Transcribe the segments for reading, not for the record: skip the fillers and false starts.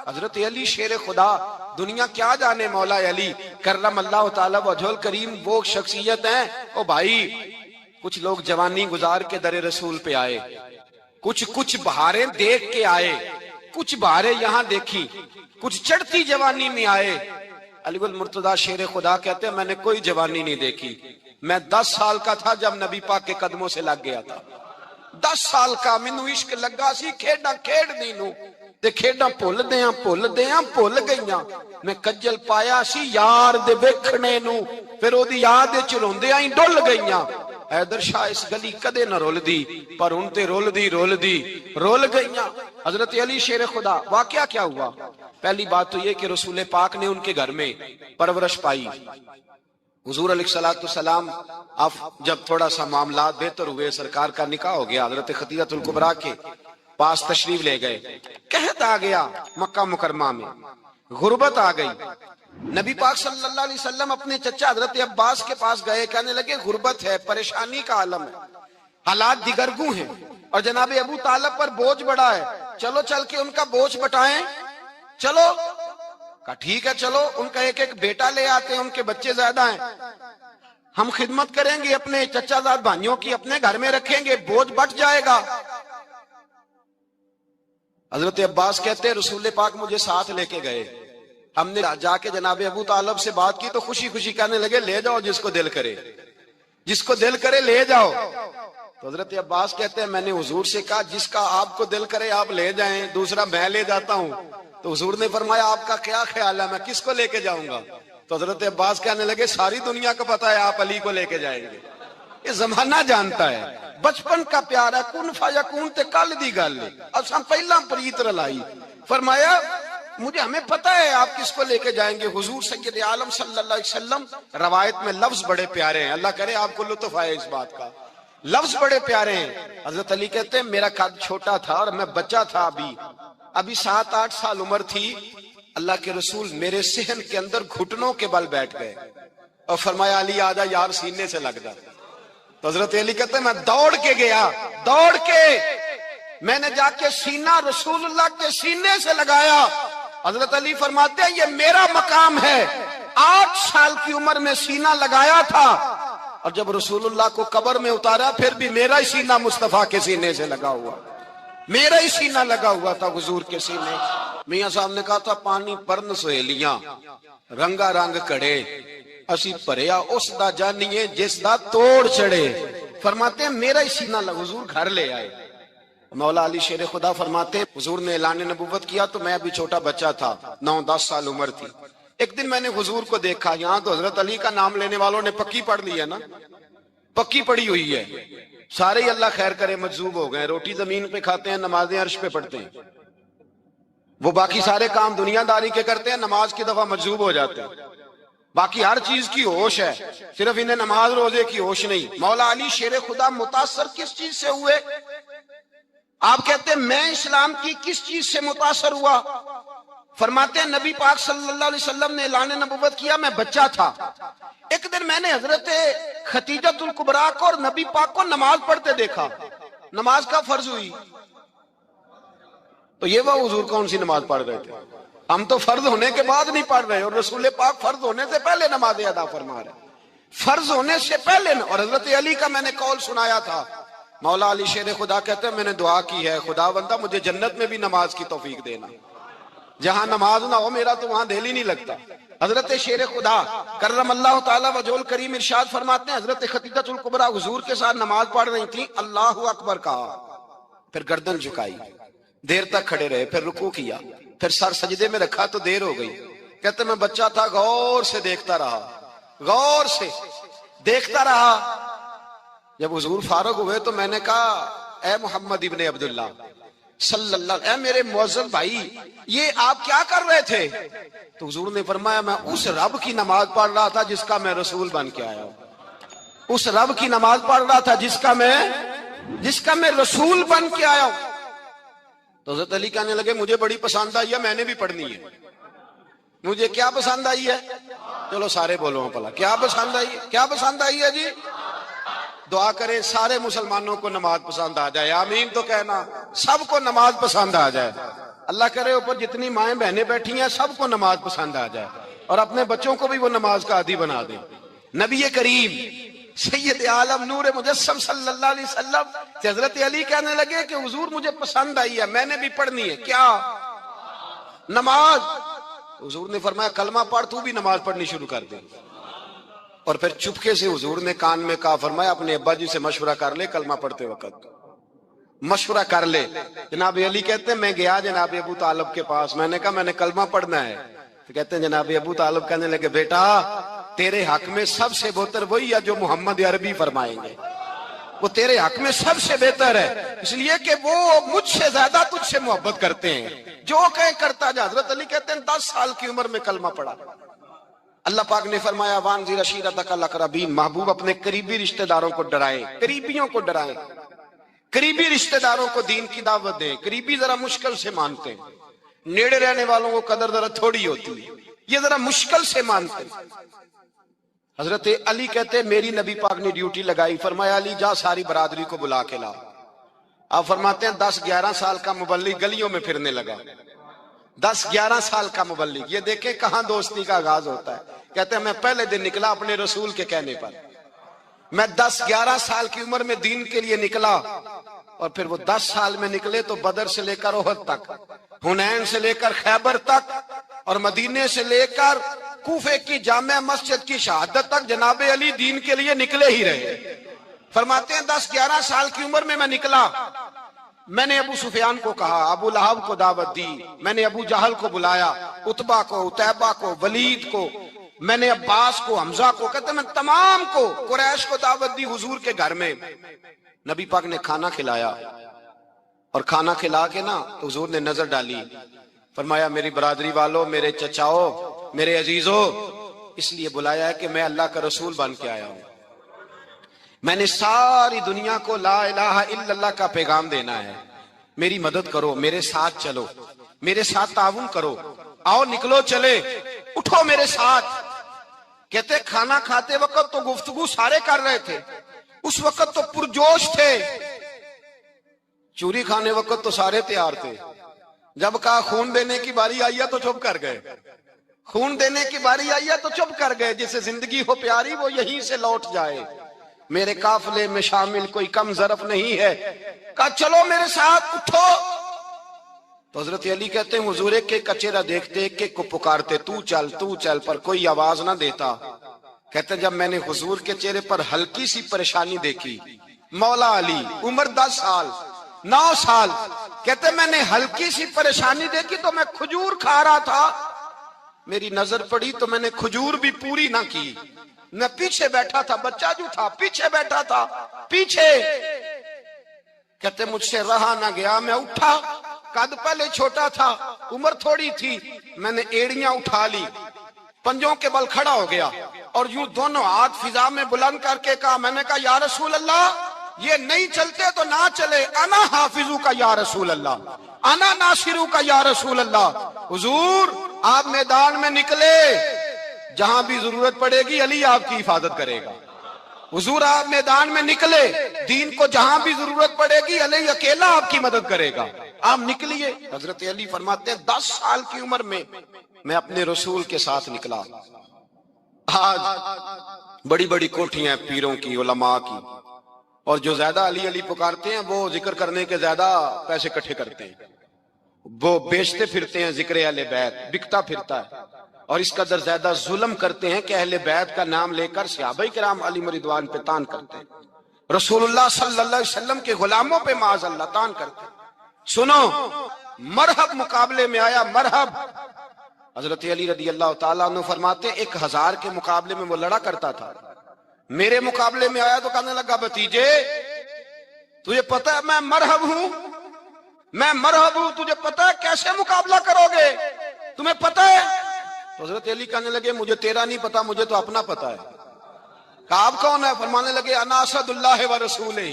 حضرت علی شیر خدا، دنیا کیا جانے مولا علی کرم اللہ تعالی وجہ الکریم وہ شخصیت ہیں۔ او بھائی کچھ لوگ جوانی گزار کے در رسول پہ آئے، کچھ بہاریں دیکھ کے آئے، کچھ بہاریں یہاں دیکھی، کچھ چڑھتی جوانی میں آئے۔ علی المرتضیٰ شیر خدا کہتے ہیں میں نے کوئی جوانی نہیں دیکھی، میں 10 سال کا تھا جب نبی پاک کے قدموں سے لگ گیا تھا، 10 سال کا مینوں عشق لگا سی، کھیڈاں کھیڈ دی نو تے کھیڈاں بھول گئیاں، میں کجل پایا سی یار دے ویکھنے نو، پھر او دی یاد وچ روندیاں ہی ڈل گئیاں۔ حیدر شاہ اس گلی کدے نہ رول دی، پر ان تے رول گئیاں۔ حضرت علی شیر خدا، واقعہ کیا ہوا؟ پہلی بات تو یہ کہ رسول پاک نے ان کے گھر میں پرورش پائی۔ حضور علیہ السلام اب جب تھوڑا سا معاملات بہتر ہوئے، سرکار کا نکاح ہو گیا، حضرت خدیجہ الکبریٰ کے پاس تشریف لے گئے، قحط آ گیا مکہ مکرمہ میں، غربت آ گئی۔ نبی پاک صلی اللہ علیہ وسلم اپنے چچا حضرت عباس کے پاس گئے، کہنے لگے غربت ہے، پریشانی کا عالم ہے، حالات دیگرگوں ہیں، اور جناب ابو طالب پر بوجھ بڑا ہے، چلو چل کے ان کا بوجھ بٹائیں۔ چلو کہا ٹھیک ہے، چلو ان کا ایک بیٹا لے آتے ہیں، ان کے بچے زیادہ ہیں، ہم خدمت کریں گے اپنے چچا زاد بھائیوں کی، اپنے گھر میں رکھیں گے، بوجھ بٹ جائے گا۔ حضرت عباس کہتے ہیں رسول پاک مجھے ساتھ لے کے گئے، ہم نے جا کے جناب ابو طالب سے بات کی تو خوشی خوشی کہنے لگے لے جاؤ جس کو دل کرے لے جاؤ۔ تو حضرت عباس کہتے ہیں میں نے حضور سے کہا جس کا آپ کو دل کرے آپ لے جائیں، دوسرا میں لے جاتا ہوں۔ تو حضور نے فرمایا آپ کا کیا خیال ہے، میں کس کو لے کے جاؤں گا؟ تو حضرت عباس کہنے لگے ساری دنیا کو پتا ہے آپ علی کو لے کے جائیں گے، یہ زمانہ جانتا ہے، بچپن کا پیار ہے، کن فیکون تے کل دی گل ہے، اساں پہلا پریت رلائی۔ فرمایا ہمیں پتہ ہے آپ کس کو لے کے جائیں گے، حضور سید عالم صلی اللہ علیہ وسلم۔ روایت میں لفظ بڑے پیارے ہیں، اللہ کرے آپ کو لطف آئے اس بات کا، لفظ بڑے پیارے ہیں۔ حضرت علی کہتے ہیں میرا قد چھوٹا تھا اور میں بچہ تھا، ابھی 7-8 سال عمر تھی، اللہ کے رسول میرے صحن کے اندر گھٹنوں کے بل بیٹھ گئے اور فرمایا علی آجا یار سینے سے لگ جا۔ تو حضرت علی کہتے ہیں میں دوڑ کے گیا، میں نے جا کے سینہ رسول اللہ کے سینے سے لگایا۔ حضرت علی فرماتے ہیں یہ میرا مقام ہے، 8 سال کی عمر میں سینہ لگایا تھا، اور جب رسول اللہ کو قبر میں اتارا پھر بھی میرا ہی سینہ مصطفیٰ کے سینے سے لگا ہوا، میرا ہی سینہ لگا ہوا تھا حضور کے سینے۔ میاں صاحب نے کہا تھا پانی پرن سہیلیاں رنگا رنگ کڑے، اسی پریا اس دا جانیے جس دا توڑ چڑے۔ فرماتے ہیں میرا ہی سینہ لگا، حضور گھر لے آئے۔ مولا علی شیر خدا فرماتے ہیں حضور نے اعلان نبوت کیا تو میں ابھی چھوٹا بچہ تھا، 9-10 سال عمر تھی۔ ایک دن میں نے حضور کو دیکھا، یہاں تو حضرت علی کا نام لینے والوں نے پکی پڑھ لی ہے نا، پکی پڑھی ہوئی ہے، سارے ہی اللہ خیر کرے مجذوب ہو گئے، روٹی زمین پہ کھاتے ہیں، نمازیں عرش پہ پڑھتے ہیں، وہ باقی سارے کام دنیا داری کے کرتے ہیں، نماز کی دفعہ مجذوب ہو جاتے ہیں، باقی ہر چیز کی ہوش ہے، صرف انہیں نماز روزے کی ہوش نہیں۔ مولا علی شیر خدا متاثر کس چیز سے ہوئے؟ آپ کہتے ہیں میں اسلام کی کس چیز سے متاثر ہوا؟ فرماتے ہیں نبی پاک صلی اللہ علیہ وسلم نے اعلان نبوت کیا، میں بچہ تھا، ایک دن میں نے حضرت خدیجہ الکبریٰ کو اور نبی پاک کو نماز پڑھتے دیکھا، نماز کا فرض ہوئی تو یہ وہ حضور کون سی نماز پڑھ رہے تھے؟ ہم تو فرض ہونے کے بعد نہیں پڑھ رہے، اور رسول پاک فرض ہونے سے پہلے نماز ادا فرما رہے، فرض ہونے سے پہلے۔ اور حضرت علی کا میں نے قول سنایا تھا، مولا علی شیر خدا کہتے ہیں میں نے دعا کی ہے خدا بندہ مجھے جنت میں بھی نماز کی توفیق دینا، جہاں نماز نہ ہو میرا تو وہاں دل ہی نہیں لگتا۔ حضرت شیر خدا کرم اللہ تعالی وجہ الکریم ارشاد فرماتے ہیں حضرت خدیجہ الکبریٰ حضور کے ساتھ نماز پڑھ رہی تھیں، اللہ اکبر کہا، پھر گردن جھکائی، دیر تک کھڑے رہے، پھر رکوع کیا، پھر سر سجدے میں رکھا تو دیر ہو گئی۔ کہتے میں بچہ تھا، غور سے دیکھتا رہا، جب حضور فارغ ہوئے تو میں نے کہا اے محمد ابن عبداللہ صلی اللہ، اے میرے معزز بھائی یہ آپ کیا کر رہے تھے؟ تو حضور نے فرمایا میں اس رب کی نماز پڑھ رہا تھا جس کا میں رسول بن کے آیا ہوں، اس رب کی نماز پڑھ رہا تھا جس کا میں رسول بن کے آیا ہوں۔ تو حضرت علی کہنے لگے مجھے بڑی پسند آئی ہے، میں نے بھی پڑھنی ہے۔ مجھے کیا پسند آئی ہے؟ چلو سارے بولو پلا، کیا پسند آئی ہے؟ کیا پسند آئی ہے جی؟ دعا کریں سارے مسلمانوں کو نماز پسند آ جائے، آمین تو کہنا، سب کو نماز پسند آ جائے۔ اللہ کرے اوپر جتنی مائیں بہنیں بیٹھی ہیں سب کو نماز پسند آ جائے اور اپنے بچوں کو بھی وہ نماز کا عادی بنا دیں۔ نبی کریم سید عالم نور مجسم صلی اللہ علیہ وسلم سے حضرت علی کہنے لگے کہ حضور مجھے پسند آئی ہے، میں نے بھی پڑھنی ہے، کیا؟ نماز۔ حضور نے فرمایا کلمہ پڑھ، تو بھی نماز پڑھنی شروع کر دے۔ اور پھر چپکے سے حضور نے کان میں کہا، فرمایا اپنے ابا جی سے مشورہ کر لے کلمہ پڑھتے وقت، مشورہ کر لے۔ جناب علی کہتے ہیں میں گیا جناب ابو طالب کے پاس، میں نے کہا میں نے کلمہ پڑھنا ہے، تو کہتے ہیں جناب ابو طالب کہنے لگے بیٹا تیرے حق میں سب سے بہتر وہی ہے جو محمد عربی فرمائیں گے، وہ تیرے حق میں سب سے بہتر ہے، اس لیے کہ وہ مجھ سے زیادہ تجھ سے محبت کرتے ہیں، جو کہے کرتا جا۔ حضرت علی کہتے ہیں 10 سال کی عمر میں کلمہ پڑھا۔ اللہ پاک نے فرمایا وانذر عشیرتک الاقربین، محبوب اپنے قریبی رشتہ داروں کو ڈرائیں، قریبیوں کو ڈرائیں، قریبی رشتہ داروں کو دین کی دعوت دیں۔ قریبی ذرا مشکل سے مانتے ہیں، نیڑے رہنے والوں کو قدر ذرا تھوڑی ہوتی ہے، یہ ذرا مشکل سے مانتے ہیں۔ حضرت علی کہتے ہیں میری نبی پاک نے ڈیوٹی لگائی، فرمایا علی جا ساری برادری کو بلا کے لا۔ آپ فرماتے ہیں 10-11 سال کا مبلغ گلیوں میں پھرنے لگا، 10-11 سال کا مبلغ، یہ دیکھیں کہاں دوستی کا آغاز ہوتا ہے۔ کہتے ہیں میں پہلے دن نکلا اپنے رسول کے کہنے پر، میں 10-11 سال کی عمر میں دین کے لیے نکلا، اور پھر وہ 10 سال میں نکلے تو بدر سے لے کر احد تک، حنین سے لے کر خیبر تک، اور مدینے سے لے کر کوفے کی جامع مسجد کی شہادت تک جناب علی دین کے لیے نکلے ہی رہے۔ فرماتے ہیں 10-11 سال کی عمر میں نکلا، میں نے ابو سفیان کو کہا، ابو لہب کو دعوت دی، میں نے ابو جہل کو بلایا، عتبہ کو، عتیبہ کو، ولید کو، میں نے عباس کو، حمزہ کو، کہتے میں تمام کو، قریش کو دعوت دی حضور کے گھر میں۔ نبی پاک نے کھانا کھلایا، اور کھانا کھلا کے نا تو حضور نے نظر ڈالی، فرمایا میری برادری والوں، میرے چچاؤ، میرے عزیزوں، اس لیے بلایا ہے کہ میں اللہ کا رسول بن کے آیا ہوں، میں نے ساری دنیا کو لا الہ الا اللہ کا پیغام دینا ہے، میری مدد کرو، میرے ساتھ چلو، میرے ساتھ تعاون کرو، آؤ نکلو چلے، اٹھو میرے ساتھ۔ کہتے کھانا کھاتے وقت تو گفتگو سارے کر رہے تھے، اس وقت تو پرجوش تھے، چوری کھانے وقت تو سارے تیار تھے، جب کہا خون دینے کی باری آئی ہے تو چپ کر گئے، خون دینے کی باری آئی ہے تو چپ کر گئے، جسے زندگی ہو پیاری وہ یہیں سے لوٹ جائے، میرے قافلے میں شامل کوئی کم ظرف نہیں ہے، کہا چلو میرے ساتھ اٹھو۔ تو حضرت علی کہتے ہیں حضور ایک ایک کا چہرہ دیکھتے، ایک ایک کو پکارتے، تو چل، پر کوئی آواز نہ دیتا۔ کہتے ہیں جب میں نے حضور کے چہرے پر ہلکی سی پریشانی دیکھی، مولا علی عمر 10 سال 9 سال، کہتے میں نے ہلکی سی پریشانی دیکھی تو میں کھجور کھا رہا تھا، میری نظر پڑی تو میں نے کھجور بھی پوری نہ کی، میں پیچھے بیٹھا تھا، بچہ جو تھا پیچھے بیٹھا تھا، پیچھے۔ کہتے مجھ سے رہا نہ گیا، میں اٹھا، قد پہلے چھوٹا تھا، عمر تھوڑی تھی، میں نے ایڑیاں اٹھا لی، پنجوں کے بل کھڑا ہو گیا، اور یوں دونوں ہاتھ فضا میں بلند کر کے کہا، میں نے کہا یا رسول اللہ یہ نہیں چلتے تو نہ چلے، انا حافظو کا یا رسول اللہ، انا ناصرو کا یا رسول اللہ۔ حضور آپ میدان میں نکلے، جہاں بھی ضرورت پڑے گی علی آپ کی حفاظت کرے گا، حضور آپ میدان میں نکلے، دین کو جہاں بھی ضرورت پڑے گی علی اکیلا آپ کی مدد کرے گا، آپ نکلیے۔ حضرت علی فرماتے ہیں 10 سال کی عمر میں میں اپنے رسول کے ساتھ نکلا۔ آج بڑی بڑی کوٹھیاں پیروں کی، علماء کی، اور جو زیادہ علی علی پکارتے ہیں وہ ذکر کرنے کے زیادہ پیسے اکٹھے کرتے ہیں، وہ بیچتے پھرتے ہیں ذکر اہل بیت، بکتا پھرتا ہے، اور اس قدر زیادہ ظلم کرتے ہیں کہ اہل بیت کا نام لے کر صحابہ کرام علی رضوان پہ تان کرتے ہیں، رسول اللہ صلی اللہ علیہ وسلم کے غلاموں پہ معاذ اللہ تان کرتے ہیں۔ سنو، مرحب مقابلے میں آیا، مرحب۔ حضرت علی رضی اللہ تعالیٰ عنہ فرماتے 1000 کے مقابلے میں وہ لڑا کرتا تھا، میرے مقابلے میں آیا تو کہنے لگا بھتیجے تجھے پتہ ہے میں مرحب ہوں، میں مرحب ہوں، تجھے پتہ ہے کیسے مقابلہ کرو گے، تمہیں پتہ ہے؟ تو حضرت علی کہنے لگے مجھے تیرا نہیں پتا، مجھے تو اپنا پتہ ہے۔ کہا آپ کون ہے؟ فرمانے لگے انا اسد اللہ و رسولہ،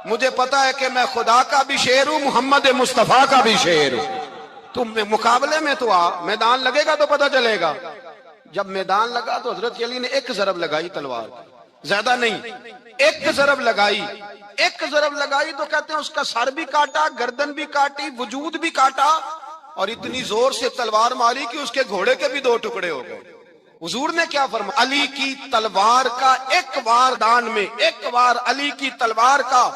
مجھے پتا ہے کہ میں خدا کا بھی شیر ہوں، محمد مصطفیٰ کا بھی شیر ہوں۔ تم مقابلے میں تو آ، میدان لگے گا تو پتہ چلے گا۔ جب میدان لگا تو حضرت علی نے ایک ضرب لگائی تلوار، زیادہ نہیں، ایک ضرب لگائی، ایک ضرب لگائی تو کہتے ہیں اس کا سر بھی کاٹا، گردن بھی کاٹی، وجود بھی کاٹا، اور اتنی زور سے تلوار ماری کہ اس کے گھوڑے کے بھی 2 ٹکڑے ہو گئے۔ حضور نے کیا فرمایا؟ علی کی تلوار کا ایک وار دان میں، ایک وار علی کی تلوار کا،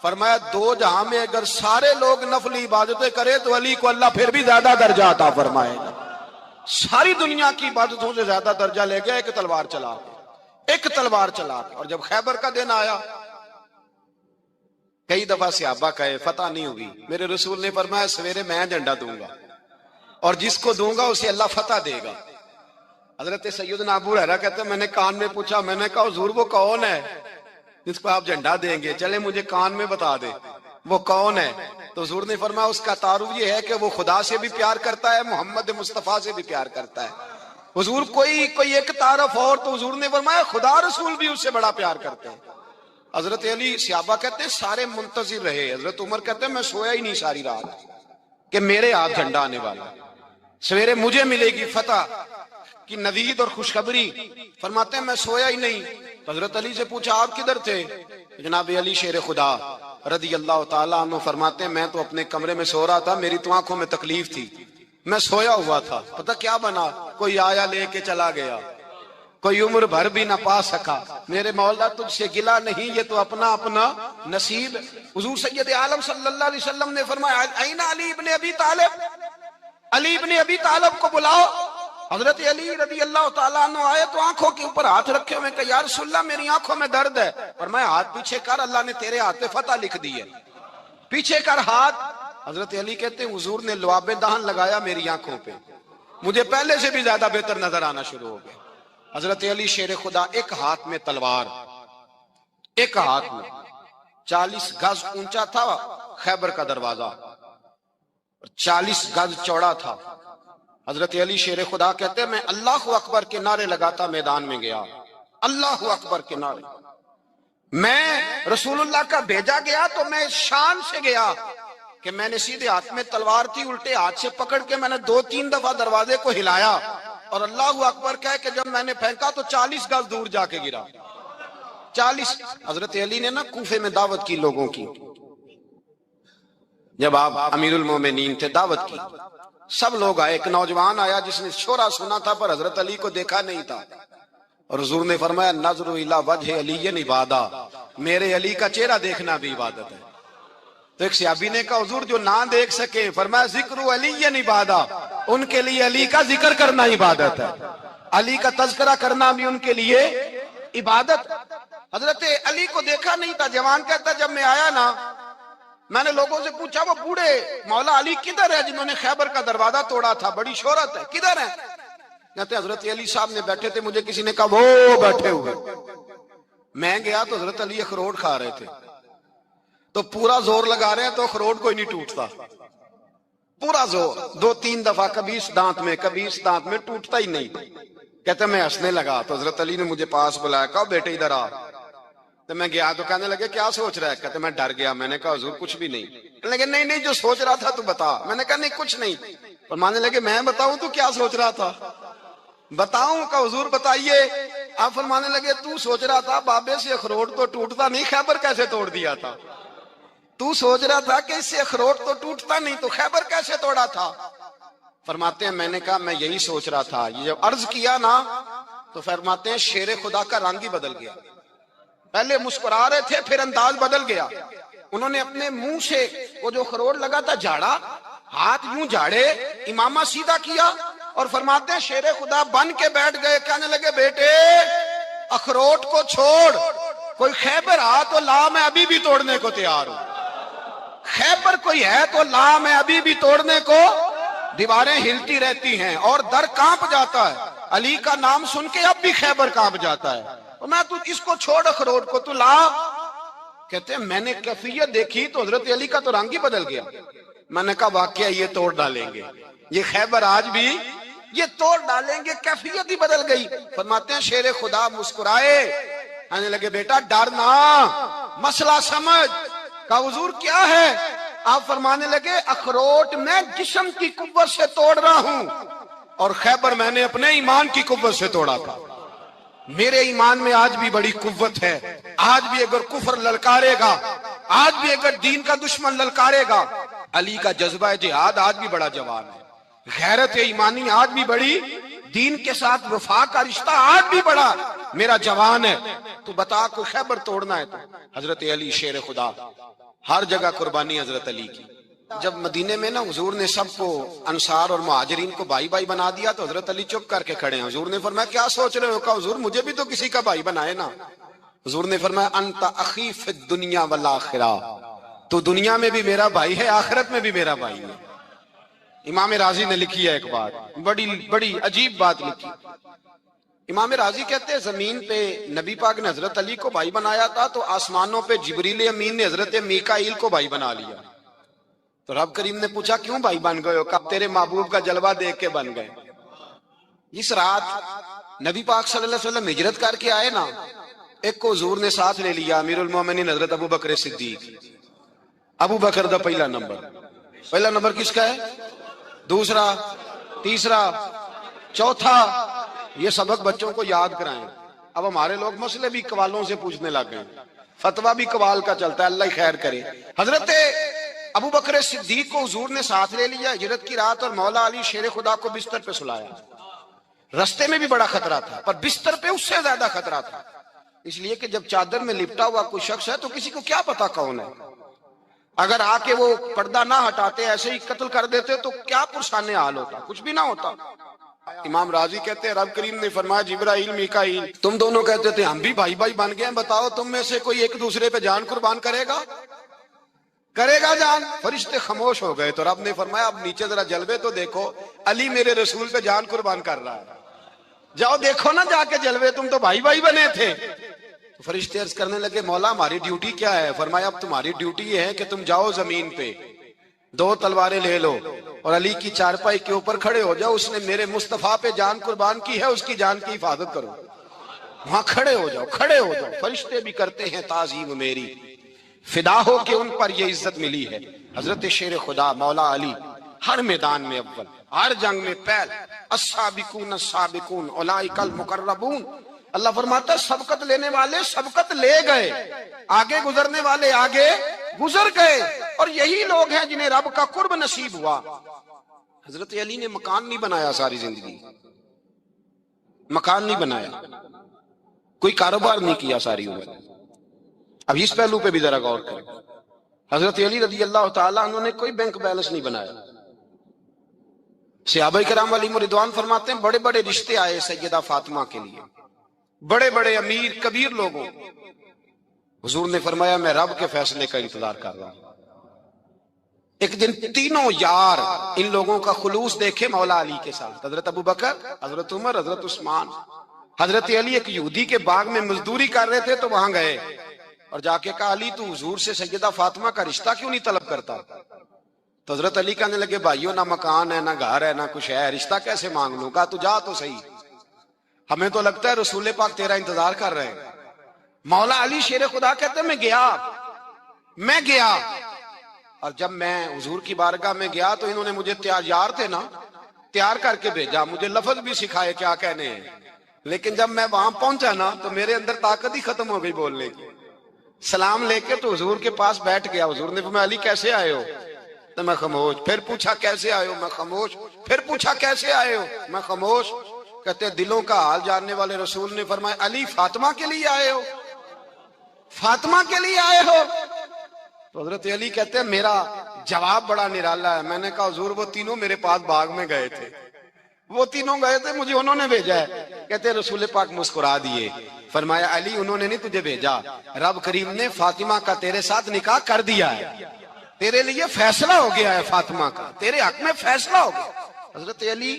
فرمایا 2 جہاں میں اگر سارے لوگ نفل عبادتیں کرے تو علی کو اللہ پھر بھی زیادہ درجہ عطا فرمائے گا۔ ساری دنیا کی عبادتوں سے زیادہ درجہ لے گیا ایک تلوار چلا کے، ایک تلوار چلا کے۔ اور جب خیبر کا دن آیا، کئی دفعہ صحابہ کہے فتح نہیں ہوگی، میرے رسول نے فرمایا سویرے میں جھنڈا دوں گا اور جس کو دوں گا اسے اللہ فتح دے گا۔ حضرت سیدنا ابو ہریرہ کہتے ہیں میں نے کان میں پوچھا، میں نے کہا حضور وہ کون ہے جس کو آپ جھنڈا دیں گے؟ چلے مجھے کان میں بتا دے وہ کون ہے۔ تو حضور نے فرمایا اس کا تعارف یہ ہے کہ وہ خدا سے بھی پیار کرتا ہے، محمد مصطفیٰ سے بھی پیار کرتا ہے۔ حضور کوئی ایک تعارف اور، تو حضور نے فرمایا خدا رسول بھی اس سے بڑا پیار کرتے ہیں۔ حضرت علی، صحابہ کہتے ہیں سارے منتظر رہے، حضرت عمر کہتے ہیں میں سویا ہی نہیں ساری رات کہ میرے ہاتھ جھنڈا آنے والا، سویرے مجھے ملے گی فتح کی نوید اور خوشخبری۔ فرماتے ہیں میں سویا ہی نہیں۔ حضرت علی سے پوچھا آپ کدھر تھے؟ جناب علی شیر خدا رضی اللہ تعالیٰ عنہ فرماتے ہیں میں تو اپنے کمرے میں سو رہا تھا، میری تو آنکھوں میں تکلیف تھی، میں سویا ہوا تھا، پتہ کیا بنا؟ کوئی آیا لے کے چلا گیا، کوئی عمر بھر بھی نہ پا سکا۔ میرے مولا تجھ سے گلا نہیں، یہ تو اپنا اپنا نصیب۔ حضور سید عالم صلی اللہ علیہ وسلم نے فرمایا این علی ابن ابی طالب، علی ابن ابی طالب کو بلاؤ۔ حضرت علی رضی اللہ تعالیٰ عنہ آئے تو آنکھوں کے اوپر ہاتھ رکھے ہوئے کہ یا رسول اللہ میری آنکھوں میں درد ہے۔ فرمایا ہاتھ پیچھے کر، اللہ نے تیرے ہاتھ پہ فتح لکھ دی ہے، پیچھے کر ہاتھ۔ حضرت علی کہتے ہیں حضور نے لعاب دہن لگایا میری آنکھوں پہ، مجھے پہلے سے بھی زیادہ بہتر نظر آنا شروع ہو گئے۔ حضرت علی شیر خدا، ایک ہاتھ میں تلوار، ایک ہاتھ میں 40 گز اونچا تھا خیبر کا دروازہ، 40 گز چوڑا تھا۔ حضرت علی شیر خدا کہتے ہیں میں اللہ اکبر کے نعرے لگاتا میدان میں گیا، اللہ اکبر کے نعرے۔ میں رسول اللہ کا بھیجا گیا تو میں شان سے گیا کہ میں نے سیدھے ہاتھ میں تلوار تھی، الٹے ہاتھ سے پکڑ کے میں نے 2-3 دفعہ دروازے کو ہلایا اور اللہ اکبر کہہ کہ جب میں نے پھینکا تو 40 گز دور جا کے گرا۔ 40۔ حضرت علی نے نا کوفے میں دعوت کی لوگوں کی، جب آپ امیر المومنین تھے، دعوت کی، سب لوگ آئے۔ ایک نوجوان آیا جس نے شورا سنا تھا پر حضرت علی کو دیکھا نہیں تھا، اور حضور نے فرمایا نظر الی وجہ علی عبادہ، میرے علی کا چہرہ دیکھنا بھی عبادت ہے۔ تو ایک صحابی نے کہا حضور جو نہ دیکھ سکے، فرمایا ذکر علی عبادہ، ان کے لیے علی کا ذکر کرنا عبادت ہے، علی کا تذکرہ کرنا بھی ان کے لیے عبادت۔ حضرت علی کو دیکھا نہیں تھا۔ جوان کہتا جب میں آیا نا، میں نے لوگوں سے پوچھا وہ بوڑھے مولا علی کدھر ہے جنہوں نے خیبر کا دروازہ توڑا تھا، بڑی شہرت ہے، کدھر ہے؟ کہتے حضرت علی صاحب نے بیٹھے تھے، مجھے کسی نے کہا وہ بیٹھے ہوئے۔ میں گیا تو حضرت علی اخروٹ کھا رہے تھے، تو پورا زور لگا رہے ہیں تو اخروٹ کوئی نہیں ٹوٹتا، پورا زور 2-3 دفعہ، کبھی اس دانت میں کبھی اس دانت میں، ٹوٹتا ہی نہیں۔ کہتے میں ہنسنے لگا تو حضرت علی نے مجھے پاس بلایا، کہا بیٹے ادھر آ۔ تو میں گیا تو کہنے لگے کیا سوچ رہا ہے؟ کہتے میں ڈر گیا۔ میں نے کہا حضور کچھ بھی نہیں۔ کہنے لگے نہیں جو سوچ رہا تھا تو بتا۔ میں نے کہا نہیں کچھ نہیں۔ فرمانے لگے میں بتاؤں تو کیا سوچ رہا تھا؟ بتاؤں؟ کہ حضور بتائیے۔ آپ فرمانے لگے تو سوچ رہا تھا بابے سے اخروٹ تو ٹوٹتا نہیں، خیبر کیسے توڑ دیا تھا؟ تو سوچ رہا تھا کہ اس سے اخروٹ تو ٹوٹتا نہیں تو خیبر کیسے توڑا تھا؟ فرماتے ہیں میں نے کہا میں یہی سوچ رہا تھا۔ یہ جب عرض کیا نا تو فرماتے ہیں شیر خدا کا رنگ ہی بدل گیا، پہلے مسکرا رہے تھے پھر انداز بدل گیا۔ انہوں نے اپنے منہ سے وہ جو خروٹ لگا تھا جھاڑا، ہاتھ یوں جھاڑے، امامہ سیدھا کیا، اور فرماتے ہیں شیر خدا بن کے بیٹھ گئے۔ کہنے لگے بیٹے اخروٹ کو چھوڑ، کوئی خیبر آ تو لا، میں ابھی بھی توڑنے کو تیار ہوں۔ خیبر کوئی ہے تو لا، میں ابھی بھی توڑنے کو۔ دیواریں ہلتی رہتی ہیں اور در کانپ جاتا ہے، علی کا نام سن کے اب بھی خیبر کانپ جاتا ہے۔ میں تو اس کو چھوڑ اخروٹ کو تو لا۔ کہتے ہیں میں نے کیفیت دیکھی تو حضرت علی کا تو رنگ ہی بدل گیا۔ میں نے کہا واقعہ یہ توڑ ڈالیں گے، یہ خیبر آج بھی یہ توڑ ڈالیں گے، کیفیت ہی بدل گئی۔ فرماتے ہیں شیر خدا مسکرائے، کہنے لگے بیٹا ڈرنا، مسئلہ سمجھ۔ کہا حضور کیا ہے؟ آپ فرمانے لگے اخروٹ میں جسم کی قوت سے توڑ رہا ہوں اور خیبر میں نے اپنے ایمان کی قوت سے توڑا تھا۔ میرے ایمان میں آج بھی بڑی قوت ہے. آج بھی اگر کفر للکارے گا, آج بھی اگر دین کا دشمن للکارے گا, علی کا جذبہ جہاد آج بھی بڑا جوان ہے. غیرت ایمانی آج بھی بڑی, دین کے ساتھ وفا کا رشتہ آج بھی بڑا میرا جوان ہے. تو بتا کوئی خیبر توڑنا ہے تو حضرت علی شیر خدا, ہر جگہ قربانی حضرت علی کی. جب مدینے میں نا حضور نے سب کو انصار اور مہاجرین کو بھائی بھائی بنا دیا تو حضرت علی چپ کر کے کھڑے ہیں. حضور نے فرمایا کیا سوچ رہے ہو؟ کہا حضور مجھے بھی تو کسی کا بھائی بنائے نا. حضور نے فرمایا انت اخی فی الدنیا والآخرہ, تو دنیا میں بھی میرا بھائی ہے, آخرت میں بھی میرا بھائی ہے. امام راضی نے لکھی ہے ایک بات, بڑی عجیب بات لکھی. امام راضی کہتے ہیں زمین پہ نبی پاک نے حضرت علی کو بھائی بنایا تھا تو آسمانوں پہ جبریل امین نے حضرت میکائیل کو بھائی بنا لیا. تو رب کریم نے پوچھا کیوں بھائی بن گئے ہو؟ کہا تیرے محبوب کا جلوہ دیکھ کے بن گئے. اس رات نبی پاک صلی اللہ علیہ وسلم ہجرت کر کے آئے نا, ایک کو حضور نے ساتھ لے لیا, امیر المومنین حضرت ابو بکر صدیق. ابو بکر دا پہلا نمبر کس کا ہے؟ دوسرا, تیسرا, چوتھا. یہ سبق بچوں کو یاد کرائیں. اب ہمارے لوگ مسئلے بھی قوالوں سے پوچھنے لگ گئے, فتویٰ بھی قوال کا چلتا ہے, اللہ ہی خیر کرے. حضرت ابو بکر صدیق کو حضور نے ساتھ لے لیا ہجرت کی رات, اور مولا علی شیر خدا کو بستر پہ سلایا. رستے میں بھی بڑا خطرہ تھا, پر بستر پہ اس سے زیادہ خطرہ تھا, اس لیے کہ جب چادر میں لپٹا ہوا کوئی شخص ہے تو کسی کو کیا پتا کون ہے. اگر آ کے وہ پردہ نہ ہٹاتے, ایسے ہی قتل کر دیتے تو کیا پرسان حال ہوتا, کچھ بھی نہ ہوتا. امام راضی کہتے ہیں رب کریم نے فرمایا جبرائیل میکائیل تم دونوں کہتے تھے ہم بھی بھائی بھائی بن گئے ہیں, بتاؤ تم میں سے کوئی ایک دوسرے پہ جان قربان کرے گا جان؟ فرشتے خاموش ہو گئے. تو رب نے فرمایا اب نیچے ذرا جلوے تو دیکھو, علی میرے رسول پہ جان قربان کر رہا ہے, جاؤ دیکھو نا جا کے جلوے, تم تو بھائی بھائی بنے تھے. تو فرشتے عرض کرنے لگے مولا ہماری ڈیوٹی کیا ہے؟ فرمایا اب تمہاری ڈیوٹی یہ ہے کہ تم جاؤ زمین پہ, 2 تلواریں لے لو اور علی کی چارپائی کے اوپر کھڑے ہو جاؤ. اس نے میرے مصطفیٰ پہ جان قربان کی ہے, اس کی جان کی حفاظت کرو. وہاں کھڑے ہو جاؤ. فرشتے بھی کرتے ہیں تعظیم میری, فدا ہو کہ ان پر یہ عزت ملی ہے. حضرت شیر خدا مولا علی ہر میدان میں اول, ہر جنگ میں پہل. السابقون السابقون اولئک المقربون. اللہ فرماتا ہے سبقت لینے والے سبقت لے گئے, آگے گزرنے والے آگے گزر گئے, اور یہی لوگ ہیں جنہیں رب کا قرب نصیب ہوا. حضرت علی نے مکان نہیں بنایا, ساری زندگی مکان نہیں بنایا, کوئی کاروبار نہیں کیا ساری عمر. اب اس پہلو پہ بھی ذرا غور کریں. حضرت علی رضی اللہ تعالیٰ انہوں نے کوئی بینک بیلنس نہیں بنایا. صحابہ کرام علیہم رضوان فرماتے ہیں بڑے بڑے رشتے آئے سیدہ فاطمہ کے لیے, بڑے بڑے امیر کبیر لوگوں. حضور نے فرمایا میں رب کے فیصلے کا انتظار کر رہا ہوں. ایک دن تینوں یار ان لوگوں کا خلوص دیکھے مولا علی کے ساتھ, حضرت ابو بکر, حضرت عمر, حضرت عثمان. حضرت علی ایک یہودی کے باغ میں مزدوری کر رہے تھے تو وہاں گئے اور جا کے کہا علی تو حضور سے سیدہ فاطمہ کا رشتہ کیوں نہیں طلب کرتا؟ تو حضرت علی کہنے لگے بھائیو نہ مکان ہے نہ گھر ہے نہ کچھ ہے, رشتہ کیسے مانگ لوں؟ کہا تو جا تو صحیح, ہمیں تو لگتا ہے رسول پاک تیرا انتظار کر رہے ہیں. مولا علی شیر خدا کہتے ہیں میں گیا اور جب میں حضور کی بارگاہ میں گیا تو انہوں نے مجھے یار تھے نا تیار کر کے بھیجا, مجھے لفظ بھی سکھائے کیا کہنے ہیں, لیکن جب میں وہاں پہنچا نا تو میرے اندر طاقت ہی ختم ہو گئی بولنے کی. سلام لے کے تو حضور کے پاس بیٹھ گیا. حضور نے فرمایا علی کیسے آئے ہو؟ تو میں خاموش. پھر پوچھا کیسے آئے ہو؟ میں خاموش. پھر پوچھا کیسے آئے ہو؟ میں خاموش. کہتے دلوں کا حال جاننے والے رسول نے فرمایا علی فاطمہ کے لیے آئے ہو؟ فاطمہ کے لیے آئے ہو؟ تو حضرت علی کہتے ہیں میرا جواب بڑا نرالا ہے. میں نے کہا حضور وہ تینوں میرے پاس باغ میں گئے تھے, وہ تینوں گئے تھے, مجھے انہوں نے بھیجا ہے. کہتے ہیں رسول پاک مسکرا دیے, فرمایا علی انہوں نے نہیں تجھے بھیجا, رب کریم نے فاطمہ کا تیرے ساتھ نکاح کر دیا ہے, تیرے لیے فیصلہ ہو گیا ہے فاطمہ کا, تیرے حق میں فیصلہ ہو گیا. حضرت علی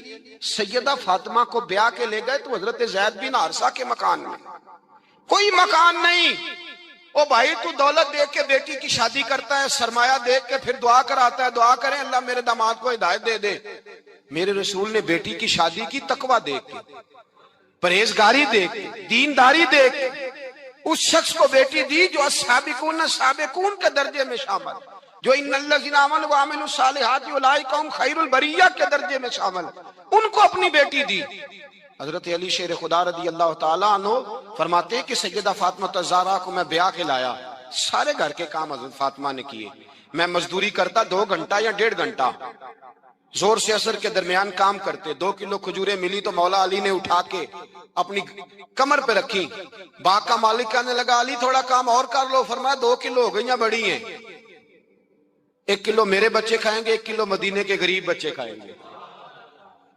سیدہ فاطمہ کو بیاہ کے لے گئے تو حضرت زید بن حارثہ کے مکان میں کوئی مکان نہیں. او بھائی تو دولت دیکھ کے بیٹی کی شادی کرتا ہے, سرمایہ دیکھ کے پھر دعا کراتا ہے, دعا کریں اللہ میرے داماد کو ہدایت دے دے. میرے رسول نے بیٹی کی شادی کی تقوی دیکھ کے, پرہیزگاری دیکھ کے, دینداری دیکھ کے اس شخص کو بیٹی دی جو السابقون السابقون کے درجے میں شامل, جو ان الذین آمنوا وعملوا الصالحات اولئک هم خیر البریہ کے درجے میں شامل, ان کو اپنی بیٹی دی. حضرت علی شیر خدا رضی اللہ تعالیٰ عنہ فرماتے ہیں کہ سیدہ فاطمہ الزہرا کو میں بیاہ کے لایا، سارے گھر کے کام حضرت فاطمہ نے کیے، میں مزدوری کرتا 2 گھنٹہ یا 1.5 گھنٹہ، زور سے اثر کے درمیان کام کرتے، 2 کلو کھجوریں ملی تو مولا علی نے اٹھا کے اپنی کمر پہ رکھی، باغ کا مالک کہنے لگا علی تھوڑا کام اور کر لو، فرمایا 2 کلو ہو گئی ہیں، بڑی ہیں، 1 کلو میرے بچے کھائیں گے، 1 کلو مدینے کے غریب بچے کھائیں گے۔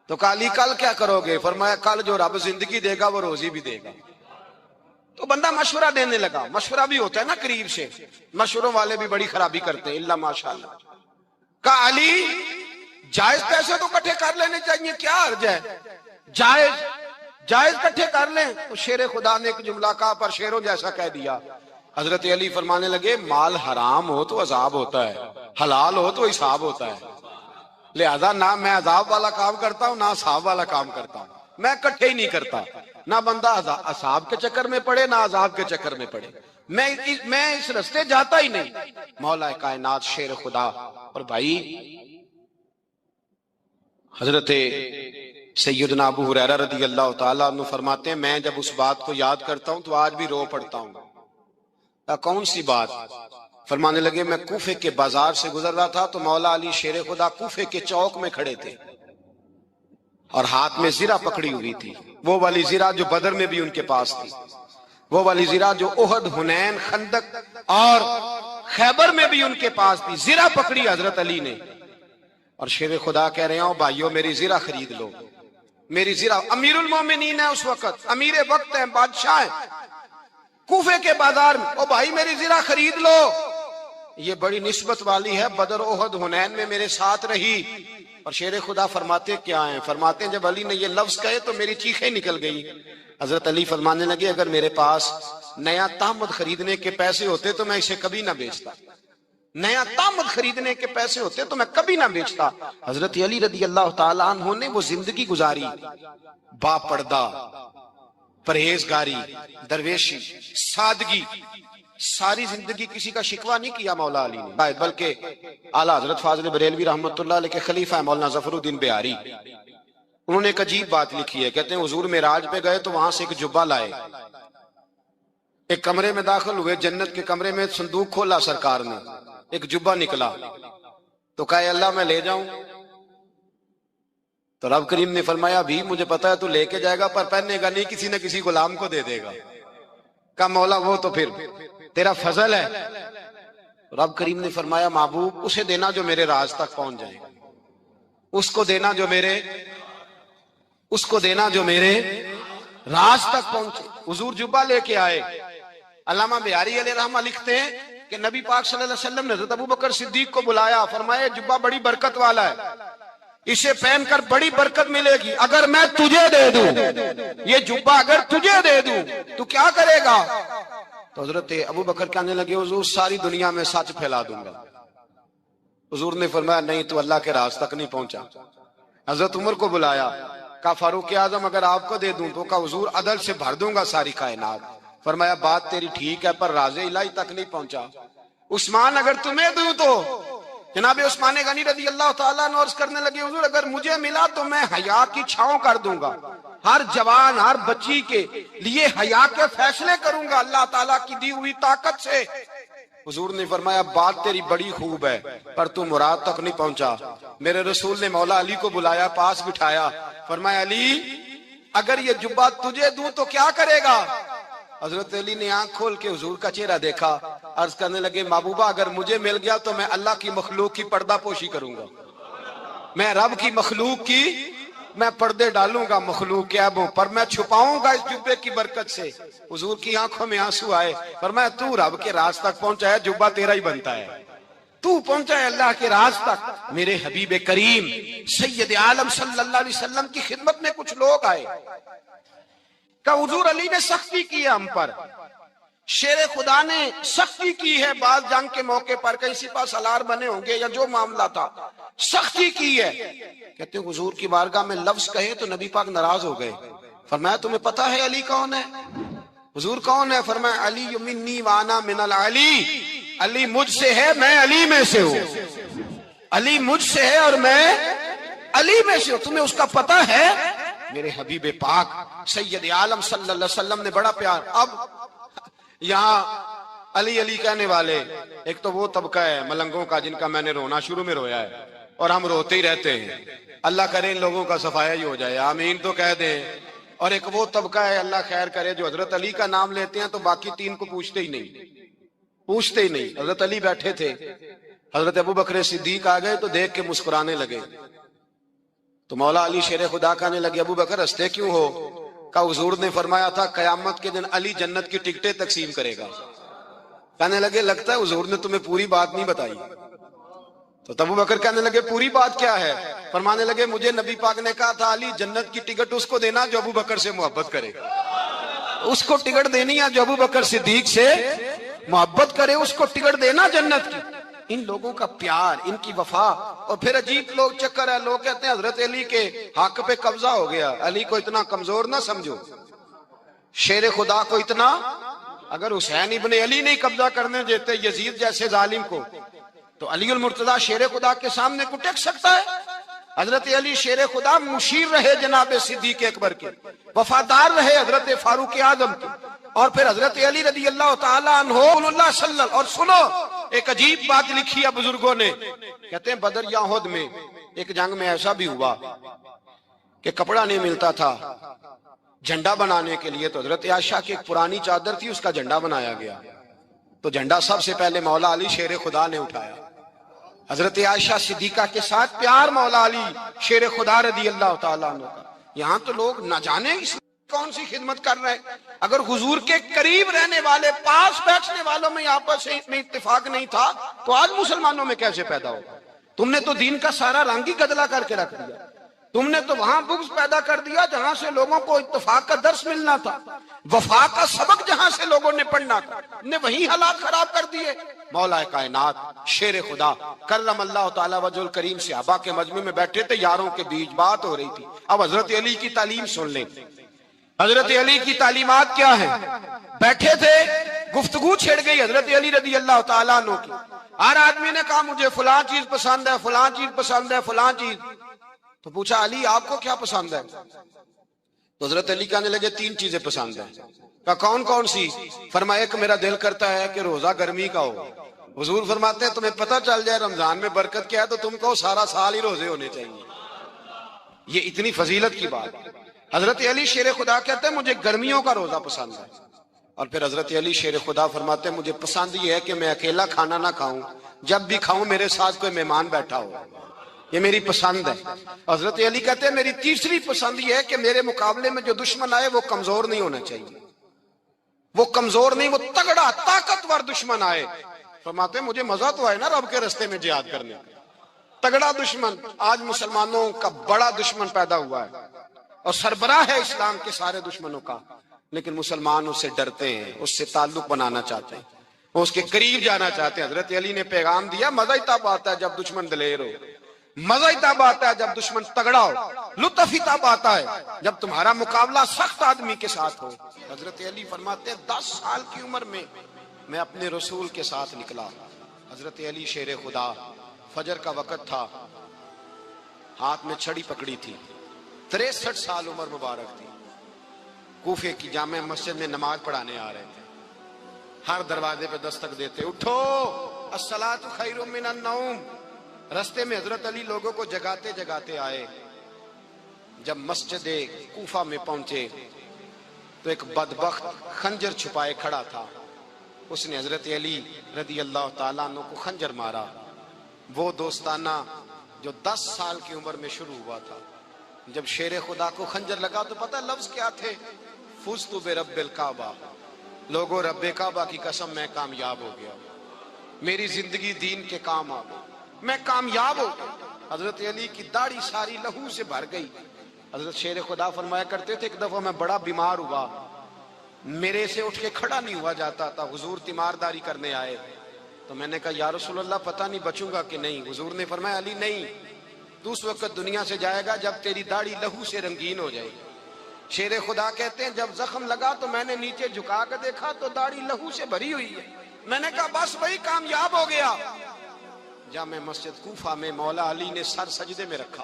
تو کہا علی کل کیا کرو گے؟ فرمایا کل جو رب زندگی دے گا وہ روزی بھی دے گا۔ تو بندہ مشورہ دینے لگا، مشورہ بھی ہوتا ہے نا قریب سے، مشوروں والے بھی بڑی خرابی کرتے ہیں، اللہ ماشاءاللہ۔ کہا علی جائز پیسے تو کٹھے کر لینے چاہیے، کیا حرج ہے، جائز کٹھے کر لیں۔ تو شیر خدا نے ایک جملہ کہا پر شیروں جیسا کہہ دیا۔ حضرت علی فرمانے لگے مال حرام ہو تو عذاب ہوتا ہے، حلال ہو تو حساب ہوتا ہے، لہذا نہ میں عذاب والا کام کرتا ہوں نہ حساب والا کام کرتا ہوں، میں کٹھے ہی نہیں کرتا، نہ بندہ عذاب کے چکر میں پڑے نہ عذاب کے چکر میں پڑے، میں اس رستے جاتا ہی نہیں۔ مولا کائنات شیر خدا۔ اور بھائی حضرت سیدنا ابو ہریرہ رضی اللہ تعالیٰ عنہ فرماتے ہیں میں جب اس بات کو یاد کرتا ہوں تو آج بھی رو پڑتا ہوں۔ کون سی بات؟ فرمانے لگے میں کوفے کے بازار سے گزر رہا تھا تو مولا علی شیر خدا کوفے کے چوک میں کھڑے تھے اور ہاتھ میں زرہ پکڑی ہوئی تھی، وہ والی زرہ جو بدر میں بھی ان کے پاس تھی، وہ والی زرہ جو احد، حنین، خندق اور خیبر میں بھی ان کے پاس تھی، زرہ پکڑی حضرت علی نے اور شیر خدا کہہ رہے ہوں بھائیو میری زرہ خرید لو، میری زرہ۔ امیر المومنین ہے اس وقت، امیر وقت ہے، بادشاہ ہے، کوفے کے بازار میں، او بھائی میری زرہ خرید لو، یہ بڑی نسبت والی ہے، بدر، احد، حنین میں میرے ساتھ رہی۔ اور شیر خدا فرماتے کیا ہیں؟ فرماتے ہیں جب علی نے یہ لفظ کہے تو میری چیخیں نکل گئی۔ حضرت علی فرمانے لگے اگر میرے پاس نیا تامد خریدنے کے پیسے ہوتے تو میں اسے کبھی نہ بیچتا، نیا تامد خریدنے کے پیسے ہوتے تو میں کبھی نہ بیچتا۔ حضرت علی رضی اللہ تعالیٰ عنہ نے وہ زندگی گزاری، با پردہ، پرہیزگاری، درویشی، سادگی، ساری زندگی کسی کا شکوہ نہیں کیا مولا علی نے، بلکہ اعلیٰ حضرت فاضل بریلوی رحمۃ اللہ علیہ کے خلیفہ مولانا ظفر الدین بہاری، انہوں نے ایک عجیب بات لکھی ہے، کہتے ہیں حضور معراج پہ گئے تو وہاں سے ایک جبہ لائے، ایک کمرے میں داخل ہوئے، جنت کے کمرے میں صندوق کھولا سرکار نے، ایک جبہ نکلا تو کہا اللہ میں لے جاؤں؟ تو رب کریم نے فرمایا بھی مجھے پتا ہے تو لے کے جائے گا پر پہننے گا نہیں، کسی نہ کسی غلام کو دے دے گا۔ کہا مولا وہ تو پھر تیرا فضل ہے۔ رب کریم نے فرمایا محبوب اسے دینا جو میرے راز تک پہنچ جائے، اس کو دینا جو میرے راز تک پہنچے۔ حضور جبہ لے کے آئے۔ علامہ بہاری علیہ رحمہ لکھتے ہیں کہ نبی پاک صلی اللہ علیہ وسلم نے حضرت ابوبکر صدیق کو بلایا، فرمایا جبہ بڑی برکت والا ہے، اسے پہن کر بڑی برکت ملے گی، اگر میں تجھے دے دوں، یہ جبہ اگر تجھے دے دوں تو کیا کرے گا؟ تو حضرت ابوبکر کہنے لگے حضور ساری دنیا میں سچ پھیلا دوں گا۔ حضور نے فرمایا نہیں تو اللہ کے راز تک نہیں پہنچا۔ حضرت عمر کو بلایا، کہا فاروق اعظم اگر آپ کو دے دوں تو کہا حضور عدل سے بھر دوں گا ساری کائنات۔ فرمایا بات تیری ٹھیک ہے پر راز الہی تک نہیں پہنچا۔ عثمان اگر تمہیں دوں تو جناب عثمان غنی رضی اللہ تعالیٰ عنہ عرض کرنے لگے حضور اگر مجھے ملا تو میں حیا کی چھاؤں کر دوں گا، ہر جوان ہر بچی کے لیے حیا کے فیصلے کروں گا اللہ تعالیٰ کی دی ہوئی طاقت سے۔ حضور نے فرمایا بات تیری بڑی خوب ہے پر تو مراد تک نہیں پہنچا۔ میرے رسول نے مولا علی کو بلایا، پاس بٹھایا، فرمایا علی اگر یہ جبہ تجھے دوں تو کیا کرے گا؟ حضرت علی نے آنکھ کھول کے حضور کا چہرہ دیکھا، عرض کرنے لگے محبوبہ اگر مجھے مل گیا تو میں اللہ کی مخلوق کی پردہ پوشی کروں گا، میں رب کی مخلوق کی میں پردے ڈالوں گا مخلوق کے عیبوں پر، میں چھپاؤں گا اس جبے کی برکت سے۔ حضور کی آنکھوں میں آنسو آئے، فرمایا تو رب کے راز تک پہنچا ہے، جبہ تیرا ہی بنتا ہے، تو پہنچا ہے اللہ کے راز تک۔ میرے حبیب کریم سید عالم صلی اللہ علیہ وسلم کی خدمت میں کچھ لوگ آئے کہ حضور علی نے سختی کی ہے ہم پر، شیر خدا نے سختی کی ہے، بعض جنگ کے موقع پر کہیں سپاہ سالار بنے ہوں گے یا جو معاملہ تھا سختی کی ہے۔ کہتے ہیں حضور کی بارگاہ میں لفظ کہے تو نبی پاک ناراض ہو گئے۔ فرمایا تمہیں پتا ہے علی کون ہے؟ حضور کون ہے؟ فرمایا علی منی وانا من العلی، علی مجھ سے ہے میں علی میں سے ہوں، علی مجھ سے ہے اور میں علی میں سے ہوں، تمہیں اس کا پتہ ہے؟ میرے حبیب پاک سید عالم صلی اللہ علیہ وسلم نے بڑا پیار. اب یہاں علی علی کہنے والے ایک تو وہ طبقہ ہے ملنگوں کا جن کا میں نے رونا شروع میں رویا ہے اور ہم روتے ہی رہتے ہیں. اللہ کرے ان لوگوں کا صفایا ہی ہو جائے, آمین تو کہہ دیں. اور ایک وہ طبقہ ہے اللہ خیر کرے جو حضرت علی کا نام لیتے ہیں تو باقی تین کو پوچھتے ہی نہیں. حضرت علی بیٹھے تھے, حضرت ابو بکر صدیق آ گئے تو دیکھ کے مسکرانے لگے. تو مولا علی شیر خدا کہنے لگے ابو بکر ہنستے کیوں ہو؟ کہ حضور نے فرمایا تھا قیامت کے دن علی جنت کی ٹکٹیں تقسیم کرے گا. کہنے لگے لگتا ہے حضور نے تمہیں پوری بات نہیں بتائی. تو ابو بکر کہنے لگے پوری بات کیا ہے؟ فرمانے لگے مجھے نبی پاک نے کہا تھا علی جنت کی ٹکٹ اس کو دینا جو ابو بکر سے محبت کرے. اس کو ٹکٹ دینی ہے جو ابو بکر صدیق سے محبت کرے, اس کو ٹکٹ دینا جنت کی. ان لوگوں کا پیار, ان کی وفا. اور پھر عجیب لوگ چکر ہے, لوگ کہتے ہیں حضرت علی کے حق پہ قبضہ ہو گیا. علی کو اتنا کمزور نہ سمجھو, شیر خدا کو اتنا, اگر حسین ابن علی نہیں قبضہ کرنے دیتے یزید جیسے ظالم کو تو علی المرتضی شیر خدا کے سامنے کو ٹک سکتا ہے؟ حضرت علی شیر خدا مشیر رہے جناب صدیق اکبر کے, وفادار رہے حضرت فاروق اعظم کے, اور پھر حضرت علی رضی اللہ تعالیٰ عنہ اللہ صلی اللہ. اور سنو ایک عجیب بات لکھی ہے بزرگوں نے, کہتے ہیں بدر یا احد میں ایک جنگ میں ایسا بھی ہوا کہ کپڑا نہیں ملتا تھا جھنڈا بنانے کے لیے, تو حضرت عائشہ کی ایک پرانی چادر تھی اس کا جھنڈا بنایا گیا. تو جھنڈا سب سے پہلے مولا علی شیر خدا نے اٹھایا. حضرت عائشہ صدیقہ کے ساتھ پیار مولا علی شیر خدا رضی اللہ تعالیٰ عنہ کا. یہاں تو لوگ نہ جانے اس کون سی خدمت کر رہے ہیں. اگر حضور کے قریب رہنے والے پاس بیٹھنے والوں میں آپس میں اتفاق نہیں تھا تو آج مسلمانوں میں کیسے پیدا ہو؟ تم نے تو دین کا سارا رنگ ہی گدلا کر کے رکھ دیا. تم نے تو وہاں بغض پیدا کر دیا جہاں سے لوگوں کو اتفاق کا درس ملنا تھا, وفا کا سبق جہاں سے لوگوں نے پڑھنا تھا, نے وہی حالات خراب کر دیے. مولا کائنات شیر خدا کرم اللہ تعالیٰ وجہ الکریم صحابہ کے مجمع میں بیٹھے تھے, یاروں کے بیچ بات ہو رہی تھی. اب حضرت علی کی تعلیم سن لیں, حضرت علی کی تعلیمات کیا ہیں. بیٹھے تھے, گفتگو چھڑ گئی حضرت علی رضی اللہ تعالیٰ عنہ کی. ہر آدمی نے کہا مجھے فلاں چیز پسند ہے, فلاں چیز پسند ہے, فلاں چیز. تو پوچھا علی آپ کو کیا پسند ہے؟ تو حضرت علی کہنے لگے تین چیزیں پسند ہیں. کہا کون کون سی؟ فرمایا ایک میرا دل کرتا ہے کہ روزہ گرمی کا ہو. حضور فرماتے ہیں تمہیں پتہ چل جائے رمضان میں برکت کیا ہے تو تم کو سارا سال ہی روزے ہونے چاہیے. یہ اتنی فضیلت کی بات. حضرت علی شیر خدا کہتے ہیں مجھے گرمیوں کا روزہ پسند ہے. اور پھر حضرت علی شیر خدا فرماتے ہیں مجھے پسند یہ ہے کہ میں اکیلا کھانا نہ کھاؤں, جب بھی کھاؤں میرے ساتھ کوئی مہمان بیٹھا ہو, یہ میری پسند ہے. حضرت علی کہتے ہیں میری تیسری پسند یہ ہے کہ میرے مقابلے میں جو دشمن آئے وہ کمزور نہیں ہونا چاہیے, وہ کمزور نہیں, وہ تگڑا طاقتور دشمن آئے. فرماتے ہیں مجھے مزہ تو آئے نا رب کے رستے میں جہاد کرنے کا. تگڑا دشمن, آج مسلمانوں کا بڑا دشمن پیدا ہوا ہے اور سربراہ ہے اسلام کے سارے دشمنوں کا, لیکن مسلمان اس سے ڈرتے ہیں, اس سے تعلق بنانا چاہتے ہیں, وہ اس کے قریب جانا چاہتے ہیں. حضرت علی نے پیغام دیا مزہ ہی تب آتا ہے جب دشمن دلیر ہو, مزہ ہی تب آتا ہے جب دشمن تگڑا ہو, لطف ہی تب آتا ہے جب تمہارا مقابلہ سخت آدمی کے ساتھ ہو. حضرت علی فرماتے ہیں 10 سال کی عمر میں اپنے رسول کے ساتھ نکلا. حضرت علی شیر خدا, فجر کا وقت تھا, ہاتھ میں چھڑی پکڑی تھی, 63 سال عمر مبارک تھی. کوفے کی جامع مسجد میں نماز پڑھانے آ رہے تھے. ہر دروازے پہ دستک دیتے, اٹھو الصلاۃ خیر من النوم. رستے میں حضرت علی لوگوں کو جگاتے جگاتے آئے. جب مسجد کوفہ میں پہنچے تو ایک بدبخت خنجر چھپائے کھڑا تھا. اس نے حضرت علی رضی اللہ تعالیٰ عنہ کو خنجر مارا. وہ دوستانہ جو 10 سال کی عمر میں شروع ہوا تھا, جب شیر خدا کو خنجر لگا تو پتہ لفظ کیا تھے؟ فزت برب الکعبہ. لوگوں رب کعبہ کی قسم میں کامیاب ہو گیا, میری زندگی دین کے کام آ گئی, میں کامیاب ہو گیا. حضرت علی کی داڑھی ساری لہو سے بھر گئی. حضرت شیر خدا فرمایا کرتے تھے ایک دفعہ میں بڑا بیمار ہوا, میرے سے اٹھ کے کھڑا نہیں ہوا جاتا تھا. حضور تیمارداری کرنے آئے تو میں نے کہا یا رسول اللہ پتہ نہیں بچوں گا کہ نہیں. حضور نے فرمایا علی نہیں, تو اس وقت دنیا سے جائے گا جب تیری داڑھی لہو سے رنگین ہو جائے گی. شیر خدا کہتے ہیں جب زخم لگا تو میں نے نیچے جھکا کے دیکھا تو داڑھی لہو سے بھری ہوئی ہے. میں نے کہا بس وہی کامیاب ہو گیا. جامع مسجد کوفہ میں مولا علی نے سر سجدے میں رکھا,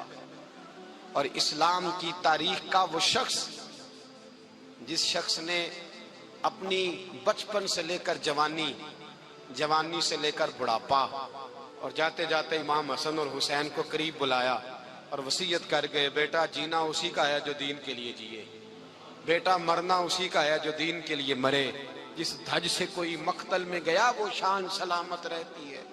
اور اسلام کی تاریخ کا وہ شخص جس شخص نے اپنی بچپن سے لے کر جوانی، جوانی سے لے کر بڑھاپا، اور جاتے جاتے امام حسن اور حسین کو قریب بلایا اور وصیت کر گئے، بیٹا جینا اسی کا ہے جو دین کے لیے جیے، بیٹا مرنا اسی کا ہے جو دین کے لیے مرے، جس دھج سے کوئی مقتل میں گیا وہ شان سلامت رہتی ہے،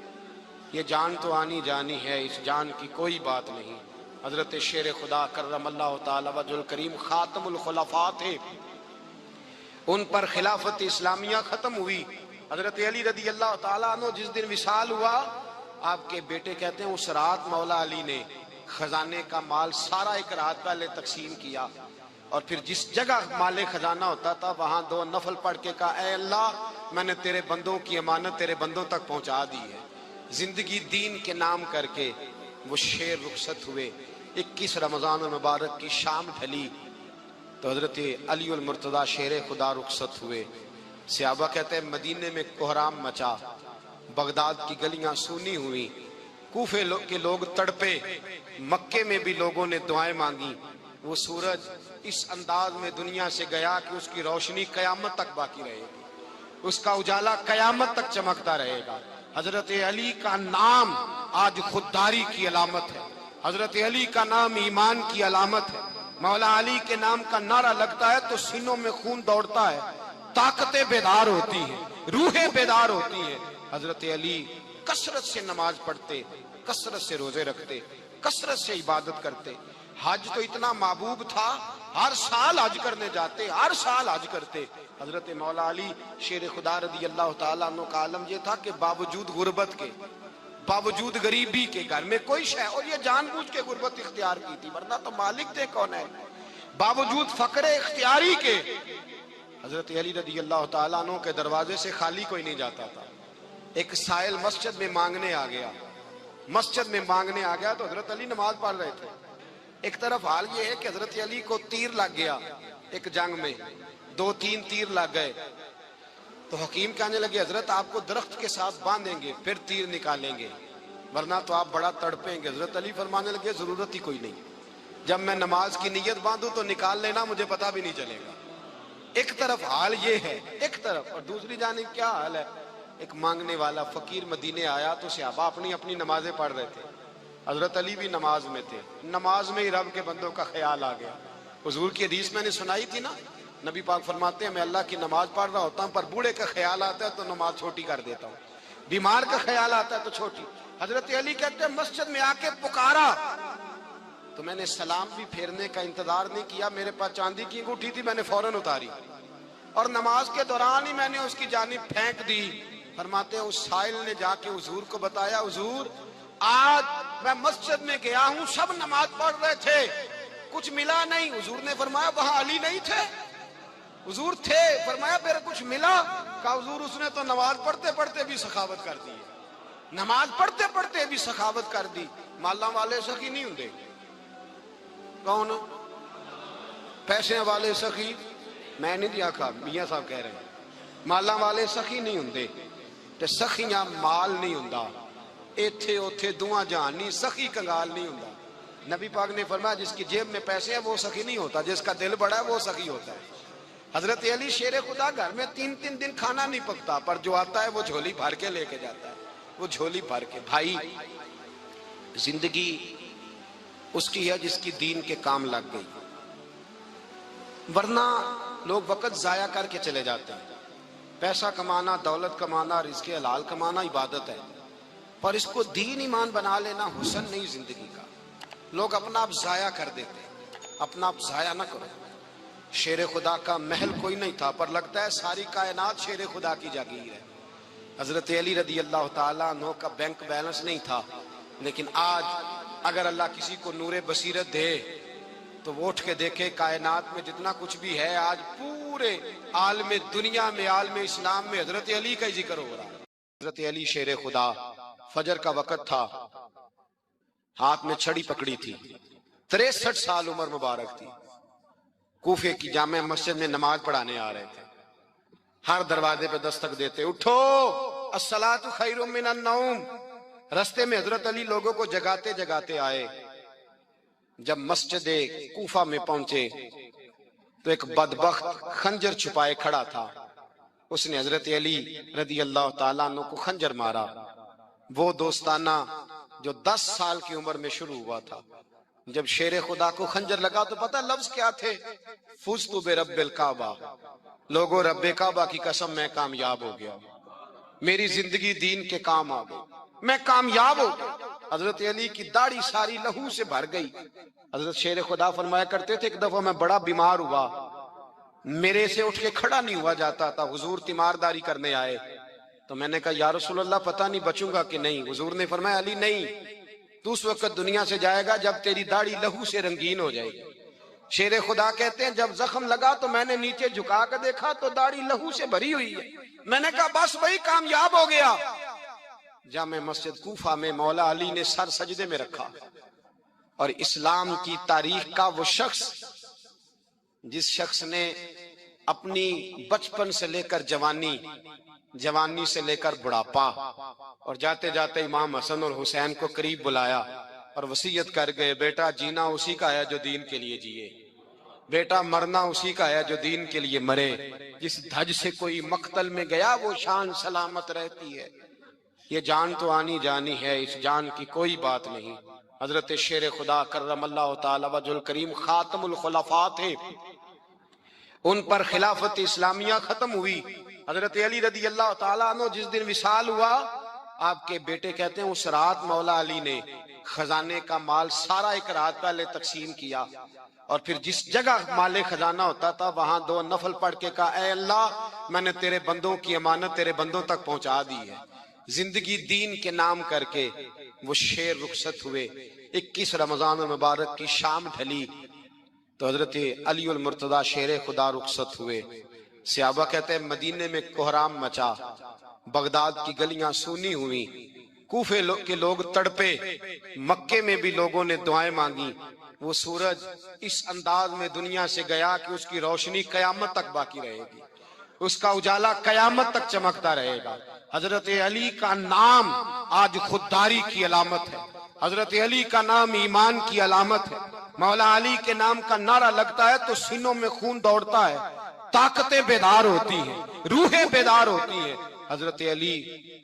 یہ جان تو آنی جانی ہے، اس جان کی کوئی بات نہیں۔ حضرت شیر خدا کرم اللہ تعالی وجہ الکریم خاتم الخلفاء تھے، ان پر خلافت اسلامیہ ختم ہوئی۔ حضرت علی رضی اللہ تعالیٰ عنہ جس دن وصال ہوا، آپ کے بیٹے کہتے ہیں اس رات مولا علی نے خزانے کا مال سارا ایک رات پہلے تقسیم کیا، اور پھر جس جگہ مال خزانہ ہوتا تھا وہاں 2 نفل پڑھ کے کہا، اے اللہ میں نے تیرے بندوں کی امانت تیرے بندوں تک پہنچا دی ہے۔ زندگی دین کے نام کر کے وہ شیر رخصت ہوئے۔ 21 رمضان المبارک کی شام ڈھلی تو حضرت علی المرتضی شیر خدا رخصت ہوئے۔ صحابہ کہتے ہیں مدینے میں کوہرام مچا، بغداد کی گلیاں سونی ہوئی، کوفے کے لوگ تڑپے، مکے میں بھی لوگوں نے دعائیں مانگی۔ وہ سورج اس انداز میں دنیا سے گیا کہ اس کی روشنی قیامت تک باقی رہے گی، اس کا اجالا قیامت تک چمکتا رہے گا۔ حضرت علی کا نام آج خودداری کی علامت ہے، حضرت علی کا نام ایمان کی علامت ہے۔ مولا علی کے نام کا نعرہ لگتا ہے تو سینوں میں خون دوڑتا ہے، طاقتیں بیدار ہوتی ہیں، روحیں بیدار ہوتی ہیں۔ حضرت علی کثرت سے نماز پڑھتے، کثرت سے روزے رکھتے، کثرت سے عبادت کرتے۔ حج تو اتنا محبوب تھا، ہر سال حج کرنے جاتے، ہر سال حج کرتے۔ حضرت مولا علی شیر خدا رضی اللہ تعالیٰ عنہ کا عالم یہ تھا کہ باوجود غربت کے، باوجود غریبی کے، گھر میں کوئی شے، اور یہ جان بوجھ کے غربت اختیار کی تھی ورنہ تو مالک تھے کون ہے، باوجود فقر اختیاری کے حضرت علی رضی اللہ تعالیٰ عنہ کے دروازے سے خالی کوئی نہیں جاتا تھا۔ ایک سائل مسجد میں مانگنے آ گیا، مسجد میں مانگنے آ گیا تو حضرت علی نماز پڑھ رہے تھے۔ ایک طرف حال یہ ہے کہ حضرت علی کو تیر لگ گیا، ایک جنگ میں 2-3 تیر لگ گئے تو حکیم کہنے لگے حضرت آپ کو درخت کے ساتھ باندھیں گے پھر تیر نکالیں گے ورنہ تو آپ بڑا تڑپیں گے۔ حضرت علی فرمانے لگے ضرورت ہی کوئی نہیں، جب میں نماز کی نیت باندھوں تو نکال لینا، مجھے پتہ بھی نہیں چلے گا۔ ایک طرف حال یہ ہے، ایک طرف، اور دوسری جانب کیا حال ہے، ایک مانگنے والا فقیر مدینے آیا تو صحابہ اپنی اپنی نمازیں پڑھ رہے تھے، حضرت علی بھی نماز میں تھے، نماز میں ہی رب کے بندوں کا خیال آ گیا۔ حضور کی حدیث میں نے سنائی تھی نا، نبی پاک فرماتے ہیں میں اللہ کی نماز پڑھ رہا ہوتا ہوں پر بوڑھے کا خیال آتا ہے تو نماز چھوٹی کر دیتا ہوں، بیمار کا خیال آتا ہے تو چھوٹی۔ حضرت علی کہتے ہیں مسجد میں آ کے پکارا تو میں نے سلام بھی پھیرنے کا انتظار نہیں کیا، میرے پاس چاندی کی انگوٹھی تھی، میں نے فوراً اتاری اور نماز کے دوران ہی میں نے اس کی جانب پھینک دی۔ فرماتے ہیں اس سائل نے جا کے حضور کو بتایا، حضور آج میں مسجد میں گیا ہوں، سب نماز پڑھ رہے تھے، کچھ ملا نہیں۔ حضور نے فرمایا وہاں علی نہیں تھے؟ حضور تھے۔ فرمایا پھر کچھ ملا؟ کہا حضور اس نے تو نماز پڑھتے پڑھتے بھی سخاوت کر دی، نماز پڑھتے پڑھتے بھی سخاوت کر دی۔ مالاں والے سخی نہیں ہوندے، کون پیسے والے سخی؟ میں نہیں دیا کہا، میاں صاحب کہہ رہے ہیں مالاں والے سخی نہیں ہوندے تے سخیاں مال نہیں ہوندا، ایتھے اوتھے دعا جہان نہیں، سخی کنگال نہیں ہوندا۔ نبی پاک نے فرمایا جس کی جیب میں پیسے ہیں وہ سخی نہیں ہوتا، جس کا دل بڑا ہے وہ سخی ہوتا ہے۔ حضرت علی شیر خدا گھر میں 3 دن کھانا نہیں پکتا پر جو آتا ہے وہ جھولی بھر کے لے کے جاتا ہے، وہ جھولی بھر کے۔ بھائی زندگی اس کی ہے جس کی دین کے کام لگ گئی، ورنہ لوگ وقت ضائع کر کے چلے جاتے ہیں۔ پیسہ کمانا، دولت کمانا، رزق حلال کمانا عبادت ہے، پر اس کو دین ایمان بنا لینا حسن نہیں زندگی کا۔ لوگ اپنا آپ ضائع کر دیتے، اپنا آپ ضائع نہ کرو۔ شیر خدا کا محل کوئی نہیں تھا پر لگتا ہے ساری کائنات شیر خدا کی جاگیر ہے۔ حضرت علی رضی اللہ تعالیٰ عنہ کا بینک بیلنس نہیں تھا، لیکن آج اگر اللہ کسی کو نور بصیرت دے تو وہ اٹھ کے دیکھے کائنات میں جتنا کچھ بھی ہے آج پورے عالم دنیا میں، عالم اسلام میں حضرت علی کا ہی ذکر ہو رہا ہے۔ حضرت علی شیر خدا، فجر کا وقت تھا، ہاتھ میں چھڑی پکڑی تھی، 63 سال عمر مبارک تھی، کوفے کی جامع مسجد میں نماز پڑھانے آ رہے تھے۔ ہر دروازے پہ دستک دیتے، اٹھو الصلاۃ خیر من النوم۔ رستے میں حضرت علی لوگوں کو جگاتے جگاتے آئے، جب مسجد کوفہ میں پہنچے تو ایک بدبخت خنجر چھپائے کھڑا تھا، اس نے حضرت علی رضی اللہ تعالیٰ عنہ کو خنجر مارا۔ وہ دوستانہ جو 10 سال کی عمر میں شروع ہوا تھا، جب شیر خدا کو خنجر لگا تو پتہ لفظ کیا تھے؟ فزت برب الکعبہ، لوگوں رب کعبہ کی قسم میں کامیاب ہو گیا، میری زندگی دین کے کام آ گئی، میں کامیاب ہو گیا۔ حضرت علی کی داڑھی ساری لہو سے بھر گئی۔ حضرت شیر خدا فرمایا کرتے تھے ایک دفعہ میں بڑا بیمار ہوا، میرے سے اٹھ کے کھڑا نہیں ہوا جاتا تھا، حضور تیمارداری کرنے آئے تو میں نے کہا یا رسول اللہ پتہ نہیں بچوں گا کہ نہیں۔ حضور نے فرمایا علی نہیں، تو اس وقت دنیا سے جائے گا جب تیری داڑھی لہو سے رنگین ہو جائے گی۔ شیر خدا کہتے ہیں جب زخم لگا تو میں نے نیچے جھکا کر دیکھا تو داڑھی لہو سے بھری ہوئی ہے، میں نے کہا بس وہی کامیاب ہو گیا۔ جامع مسجد کوفہ میں مولا علی نے سر سجدے میں رکھا، اور اسلام کی تاریخ کا وہ شخص جس شخص نے اپنی بچپن سے لے کر جوانی، جوانی سے لے کر بڑھاپا، اور جاتے جاتے امام حسن اور حسین کو قریب بلایا اور وصیت کر گئے بیٹا جینا اسی کا ہے جو دین کے لیے جیے، بیٹا مرنا اسی کا ہے جو دین کے لیے مرے، جس دھج سے کوئی مقتل میں گیا وہ شان سلامت رہتی ہے، یہ جان تو آنی جانی ہے، اس جان کی کوئی بات نہیں۔ حضرت شیر خدا کرم اللہ تعالی وجہ الکریم خاتم الخلفاء تھے، ان پر خلافت اسلامیہ ختم ہوئی۔ حضرت علی رضی اللہ تعالیٰ عنہ جس دن وصال ہوا، آپ کے بیٹے کہتے ہیں اس رات مولا علی نے خزانے کا مال سارا ایک رات پہلے تقسیم کیا، اور پھر جس جگہ مال خزانہ ہوتا تھا وہاں 2 نفل پڑھ کے کہا اے اللہ میں نے تیرے بندوں کی امانت تیرے بندوں تک پہنچا دی ہے۔ زندگی دین کے نام کر کے وہ شیر رخصت ہوئے۔ 21 رمضان المبارک کی شام ڈھلی تو حضرت علی المرتضی شیر خدا رخصت ہوئے۔ صحابہ کہتے ہیں مدینے میں کوہرام مچا، بغداد کی گلیاں سونی ہوئی، کوفے کے لوگ تڑپے، مکے میں بھی لوگوں نے دعائیں مانگی۔ وہ سورج اس انداز میں دنیا سے گیا کہ اس کی روشنی قیامت تک باقی رہے گی، اس کا اجالا قیامت تک چمکتا رہے گا۔ حضرت علی کا نام آج خودداری کی علامت ہے، حضرت علی کا نام ایمان کی علامت ہے۔ مولا علی کے نام کا نعرہ لگتا ہے تو سینوں میں خون دوڑتا ہے، طاقتیں بیدار ہوتی ہیں، روحیں بیدار ہوتی ہیں۔ حضرت علی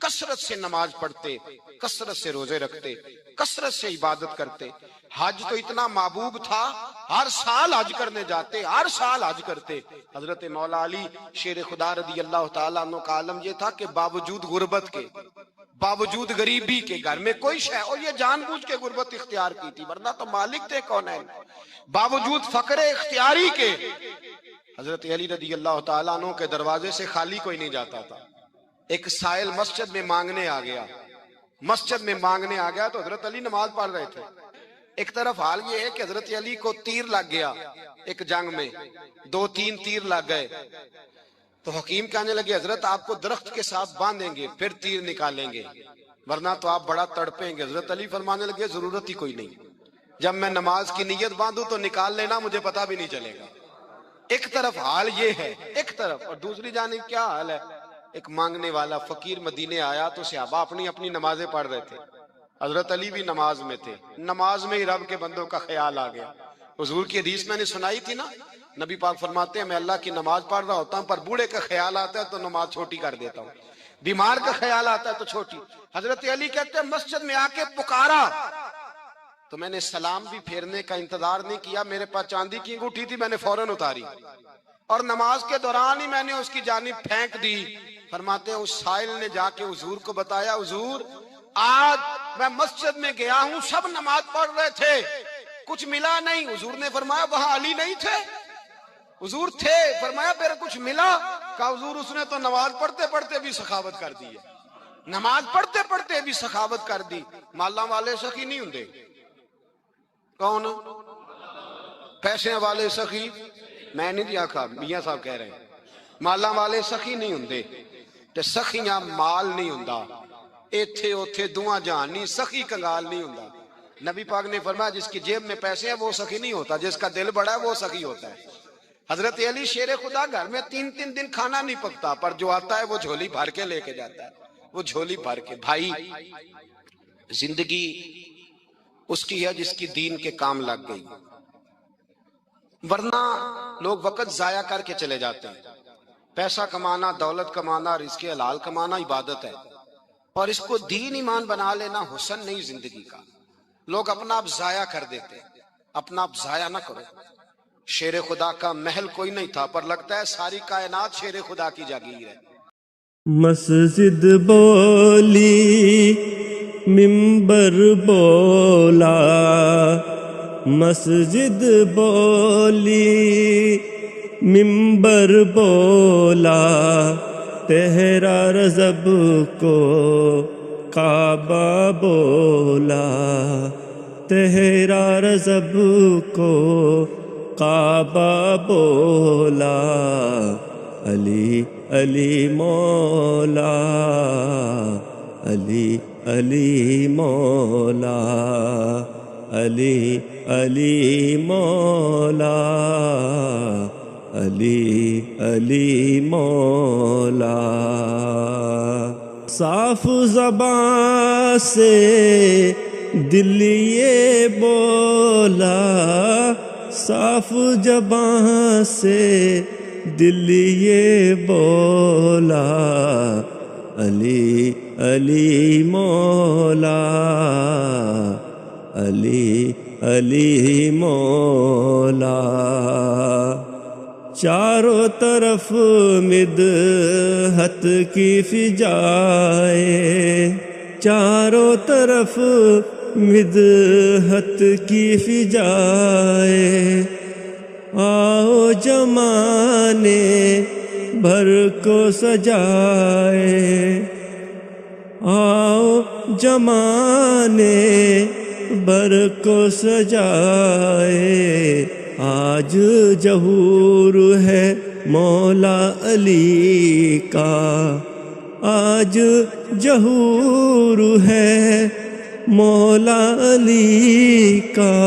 کثرت سے نماز پڑھتے، کثرت سے روزے رکھتے، کثرت سے عبادت کرتے۔ حج تو اتنا محبوب تھا، ہر سال حج کرنے جاتے، ہر سال حج کرتے۔ حضرت مولا علی شیر خدا رضی اللہ تعالیٰ عنہ کا عالم یہ تھا کہ باوجود غربت کے، باوجود غریبی کے، گھر میں کوئی شے، اور یہ جان بوجھ کے غربت اختیار کی تھی ورنہ تو مالک تھے کون ہے، باوجود فقر اختیاری کے حضرت علی رضی اللہ تعالیٰ عنہ کے دروازے سے خالی کوئی نہیں جاتا تھا۔ ایک سائل مسجد میں مانگنے آ گیا، مسجد میں مانگنے آ گیا تو حضرت علی نماز پڑھ رہے تھے۔ ایک طرف حال یہ ہے کہ حضرت علی کو تیر لگ گیا ایک جنگ میں، 2-3 تیر لگ گئے تو حکیم کہنے لگے حضرت آپ کو درخت کے ساتھ باندھیں گے پھر تیر نکالیں گے ورنہ تو آپ بڑا تڑپیں گے۔ حضرت علی فرمانے لگے ضرورت ہی کوئی نہیں، جب میں نماز کی نیت باندھوں تو نکال لینا، مجھے پتہ بھی نہیں چلے گا۔ ایک طرف حال یہ ہے، ایک طرف، اور دوسری جانب کیا حال ہے؟ ایک مانگنے والا فقیر مدینے آیا تو صحابہ اپنی اپنی نمازیں پڑھ رہے تھے، حضرت علی بھی نماز میں تھے، نماز میں ہی رب کے بندوں کا خیال آ گیا۔ حضور کی حدیث میں نے سنائی تھی نا، نبی پاک فرماتے ہیں میں اللہ کی نماز پڑھ رہا ہوتا ہوں پر بوڑھے کا خیال آتا ہے تو نماز چھوٹی کر دیتا ہوں، بیمار کا خیال آتا ہے تو چھوٹی۔ حضرت علی کہتے ہیں مسجد میں آ کے پکارا تو میں نے سلام بھی پھیرنے کا انتظار نہیں کیا، میرے پاس چاندی کی انگوٹھی تھی، میں نے فوراً اتاری اور نماز کے دوران ہی میں نے اس کی جانب پھینک دی۔ فرماتے ہیں اس سائل نے جا کے حضور کو بتایا حضور آج میں مسجد میں گیا ہوں، سب نماز پڑھ رہے تھے، کچھ ملا نہیں۔ حضور نے فرمایا وہاں علی نہیں تھے؟ حضور تھے۔ فرمایا پھر کچھ ملا؟ کہا حضور اس نے تو نماز پڑھتے پڑھتے بھی سخاوت کر دی ہے، نماز پڑھتے پڑھتے بھی سخاوت کر دی۔ مالاں والے سخی نہیں ہوندے، کون؟ پیسے والے سخی میں نہیں دیا کھا، میاں صاحب کہہ رہے ہیں مالاں والے سخی نہیں ہوندے، تے سخیاں مال نہیں ہوندا، ایتھے اوتھے دعا جہان نہیں، سخی کنگال نہیں ہوندا۔ نبی پاک نے فرمایا جس کی جیب میں پیسے ہیں وہ سخی نہیں ہوتا، جس کا دل بڑا ہے وہ سخی ہوتا ہے۔ حضرت علی شیر خدا گھر میں 3 دن کھانا نہیں پکتا پر جو آتا ہے وہ جھولی بھر کے لے کے جاتا ہے، وہ جھولی بھر کے۔ بھائی زندگی اس کی ہے جس کی دین کے کام لگ گئی، ورنہ لوگ وقت ضائع کر کے چلے جاتے ہیں۔ پیسہ کمانا، دولت کمانا، رزق حلال کمانا عبادت ہے، اور اس کو دین ایمان بنا لینا حسن نہیں زندگی کا۔ لوگ اپنا آپ ضائع کر دیتے ہیں، اپنا آپ ضائع نہ کرو۔ شیر خدا کا محل کوئی نہیں تھا، پر لگتا ہے ساری کائنات شیر خدا کی جاگیر ہے۔ مسجد بولی منبر بولا، مسجد بولی منبر بولا، تہرا رضب کو کعبہ بولا، تہرا رضب کو کعبہ بولا، علی علی مولا، علی علی مولا، علی علی مولا، علی علی مولا۔ صاف زبان سے دل یہ بولا، صاف زبان سے دل یہ بولا، علی علی مولا، علی علی مولا۔ چاروں طرف مدحت کی فضائیں، چاروں طرف مدحت کی فضائیں، آؤ جمانے بھر کو سجائے، آؤ جمانے بھر کو سجائے، آج ظہور ہے مولا علی کا، آج ظہور ہے مولا علی کا،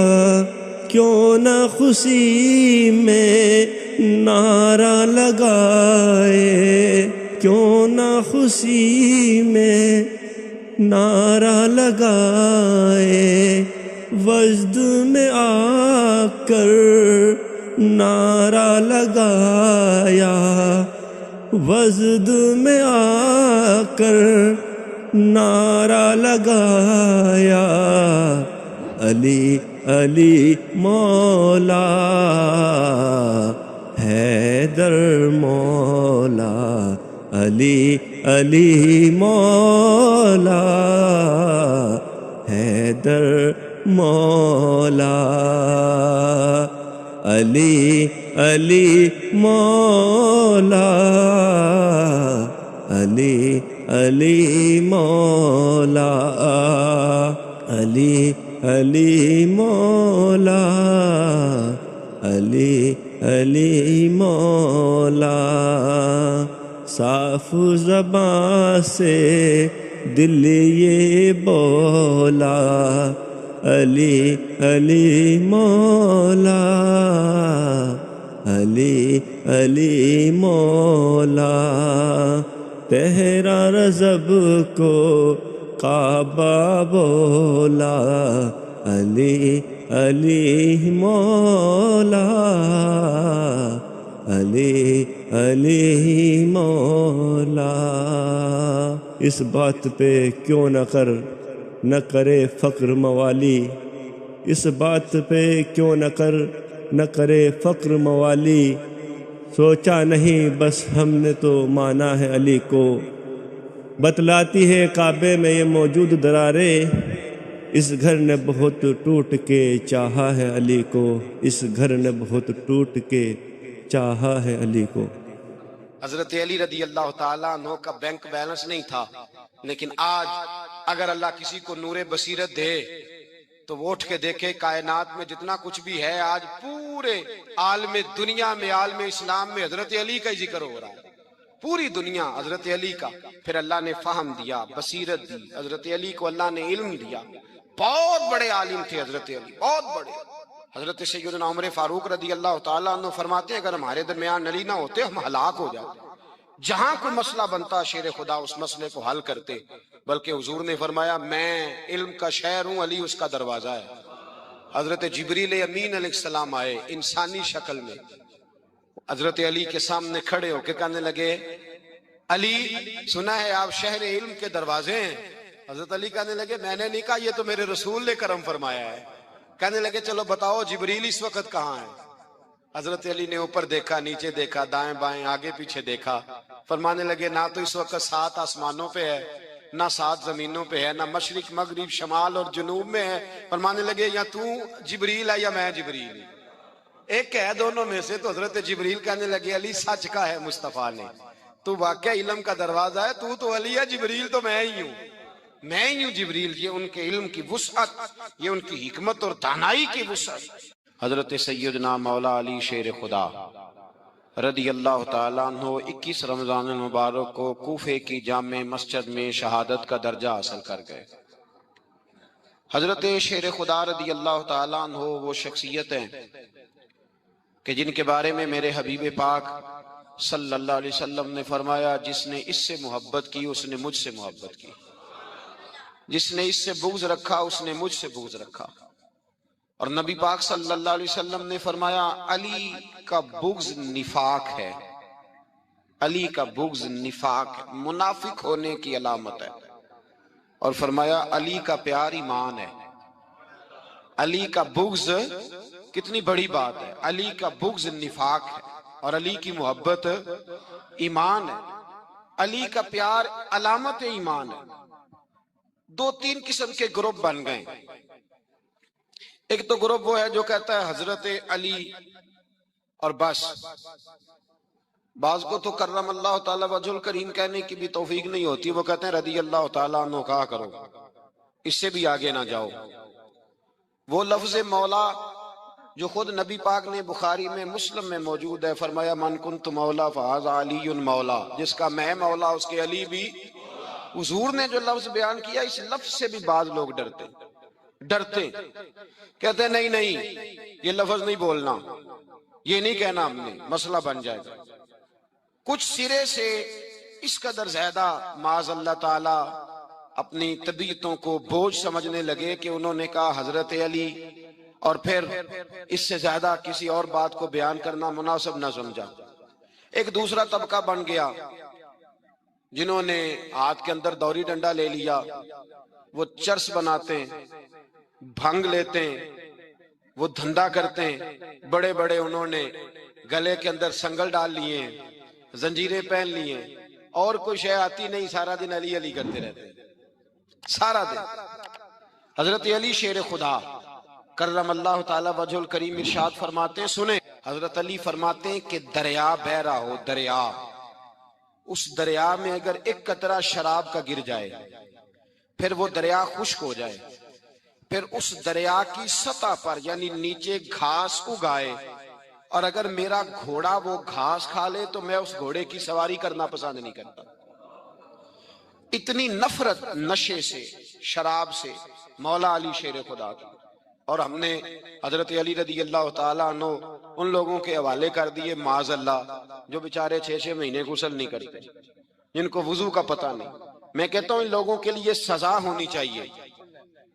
کیوں نہ خوشی میں نعرہ لگائے، کیوں نہ خوشی میں نعرہ لگائے، وجد میں آ کر نعرہ لگایا، وجد میں آ کر نعرہ لگایا، علی علی مولا، حیدر مولا، علی علی مولا، حیدر مولا، علی علی مولا، علی علی مولا، علی علی مولا، علی علی مولا۔ صاف زبان سے دل یہ بولا، علی علی مولا، علی علی مولا، تہرا رضب کو کعبہ بولا، علی علی مولا، علی علی مولا۔ اس بات پہ کیوں نہ کرے فقر موالی، اس بات پہ کیوں نہ کرے فقر موالی، سوچا نہیں بس ہم نے تو مانا ہے علی کو، بتلاتی ہے کعبے میں یہ موجود دراریں، اس گھر نے بہت ٹوٹ کے چاہا ہے علی کو، اس گھر نے بہت ٹوٹ کے چاہا ہے علی کو۔ حضرت علی رضی اللہ تعالیٰ عنہ کا بینک بیلنس نہیں تھا، لیکن آج اگر اللہ کسی کو نور بصیرت دے تو وہ اٹھ کے دیکھے کائنات میں جتنا کچھ بھی ہے، آج پورے عالم دنیا میں، عالم اسلام میں حضرت علی کا ہی ذکر ہو رہا ہے، پوری دنیا حضرت علی کا۔ پھر اللہ نے فہم دیا، بصیرت دی، حضرت علی کو اللہ نے علم دیا، بہت بڑے عالم تھے حضرت علی، بہت بڑے۔ حضرت سیدنا عمر فاروق رضی اللہ تعالیٰ عنہ فرماتے ہیں اگر ہمارے درمیان علی نہ ہوتے ہم ہلاک ہو جاتے۔ جہاں کوئی مسئلہ بنتا شیر خدا اس مسئلے کو حل کرتے، بلکہ حضور نے فرمایا میں علم کا شہر ہوں، علی اس کا دروازہ ہے۔ حضرت جبریل امین علیہ السلام آئے انسانی شکل میں، حضرت علی کے سامنے کھڑے ہو کے کہنے لگے علی سنا ہے آپ شہر علم کے دروازے ہیں۔ حضرت علی کہنے لگے میں نے نہیں کہا، یہ تو میرے رسول نے کرم فرمایا ہے۔ کہنے لگے چلو بتاؤ جبریل اس وقت کہاں ہے؟ حضرت علی نے اوپر دیکھا، نیچے دیکھا، دائیں بائیں آگے پیچھے دیکھا، فرمانے لگے نہ تو اس وقت 7 آسمانوں پہ ہے، نہ 7 زمینوں پہ ہے، نہ مشرق مغرب شمال اور جنوب میں ہے۔ فرمانے لگے یا تو جبریل ہے یا میں جبریل، ایک ہے دونوں میں سے۔ تو حضرت جبریل کہنے لگے علی سچ کا ہے مصطفیٰ نے، تو واقعہ علم کا دروازہ ہے، تو علی ہے، جبریل تو میں ہی ہوں، میں ہی ہوں جبریل۔ یہ ان کے علم کی وسعت، یہ ان کی حکمت اور دانائی کی وسعت۔ حضرت سیدنا مولا علی شیر خدا رضی اللہ تعالیٰ عنہ 21 رمضان المبارک کو کوفے کی جامع مسجد میں شہادت کا درجہ حاصل کر گئے۔ حضرت شیر خدا رضی اللہ تعالیٰ عنہ وہ شخصیت ہیں کہ جن کے بارے میں میرے حبیب پاک صلی اللہ علیہ وسلم نے فرمایا جس نے اس سے محبت کی اس نے مجھ سے محبت کی، جس نے اس سے بغض رکھا اس نے مجھ سے بغض رکھا۔ اور نبی پاک صلی اللہ علیہ وسلم نے فرمایا علی کا بغض نفاق ہے، علی کا بغض نفاق ہے، منافق ہونے کی علامت ہے۔ اور فرمایا علی کا پیار ایمان ہے۔ علی کا بغض کتنی بڑی بات ہے، علی کا بغض نفاق ہے اور علی کی محبت ایمان ہے، علی کا پیار علامت ایمان ہے۔ 2-3 قسم کے گروپ بن گئے۔ ایک تو گروپ وہ ہے جو کہتا ہے حضرت علی اور بس، بعض کو تو کرم اللہ تعالیٰ وجہ الکریم کہنے کی بھی توفیق نہیں ہوتی، وہ کہتے ہیں رضی اللہ تعالیٰ عنہ کہا کرو، اس سے بھی آگے نہ جاؤ۔ وہ لفظ مولا جو خود نبی پاک نے بخاری میں مسلم میں موجود ہے، فرمایا من کنت مولا فہذا علی مولا، جس کا میں مولا اس کے علی بھی۔ حضور نے جو لفظ بیان کیا اس لفظ سے بھی بعض لوگ ڈرتے کہتے ہیں نہیں یہ لفظ نہیں بولنا، یہ نہیں کہنا ہم نے، مسئلہ بن جائے گا۔ کچھ سرے سے اس قدر زیادہ معاذ اللہ تعالی اپنی طبیعتوں کو بوجھ سمجھنے لگے کہ انہوں نے کہا حضرت علی، اور پھر اس سے زیادہ کسی اور بات کو بیان کرنا مناسب نہ سمجھا۔ ایک دوسرا طبقہ بن گیا جنہوں نے ہاتھ کے اندر دوری ڈنڈا لے لیا، وہ چرس بناتے ہیں، بھنگ لیتے ہیں، وہ دھندا کرتے ہیں، بڑے بڑے انہوں نے گلے کے اندر سنگل ڈال لیے ہیں، زنجیریں پہن لیے ہیں، اور کوئی شے آتی نہیں، سارا دن علی علی کرتے رہتے ہیں سارا دن۔ حضرت علی شیر خدا کرم اللہ تعالی وجہ الکریم ارشاد فرماتے ہیں، سنیں حضرت علی فرماتے ہیں کہ دریا بہ رہا ہو، دریا، اس دریا میں اگر ایک قطرہ شراب کا گر جائے پھر وہ دریا خشک ہو جائے، پھر اس دریا کی سطح پر یعنی نیچے گھاس اگائے، اور اگر میرا گھوڑا وہ گھاس کھا لے تو میں اس گھوڑے کی سواری کرنا پسند نہیں کرتا۔ اتنی نفرت نشے سے، شراب سے مولا علی شیر خدا کی۔ اور ہم نے حضرت علی رضی اللہ تعالیٰ عنہ ان لوگوں کے حوالے کر دیے معاذ اللہ جو بیچارے 6 مہینے غسل نہیں کرتے، جن کو وضو کا پتہ نہیں۔ میں کہتا ہوں ان لوگوں کے لیے سزا ہونی چاہیے۔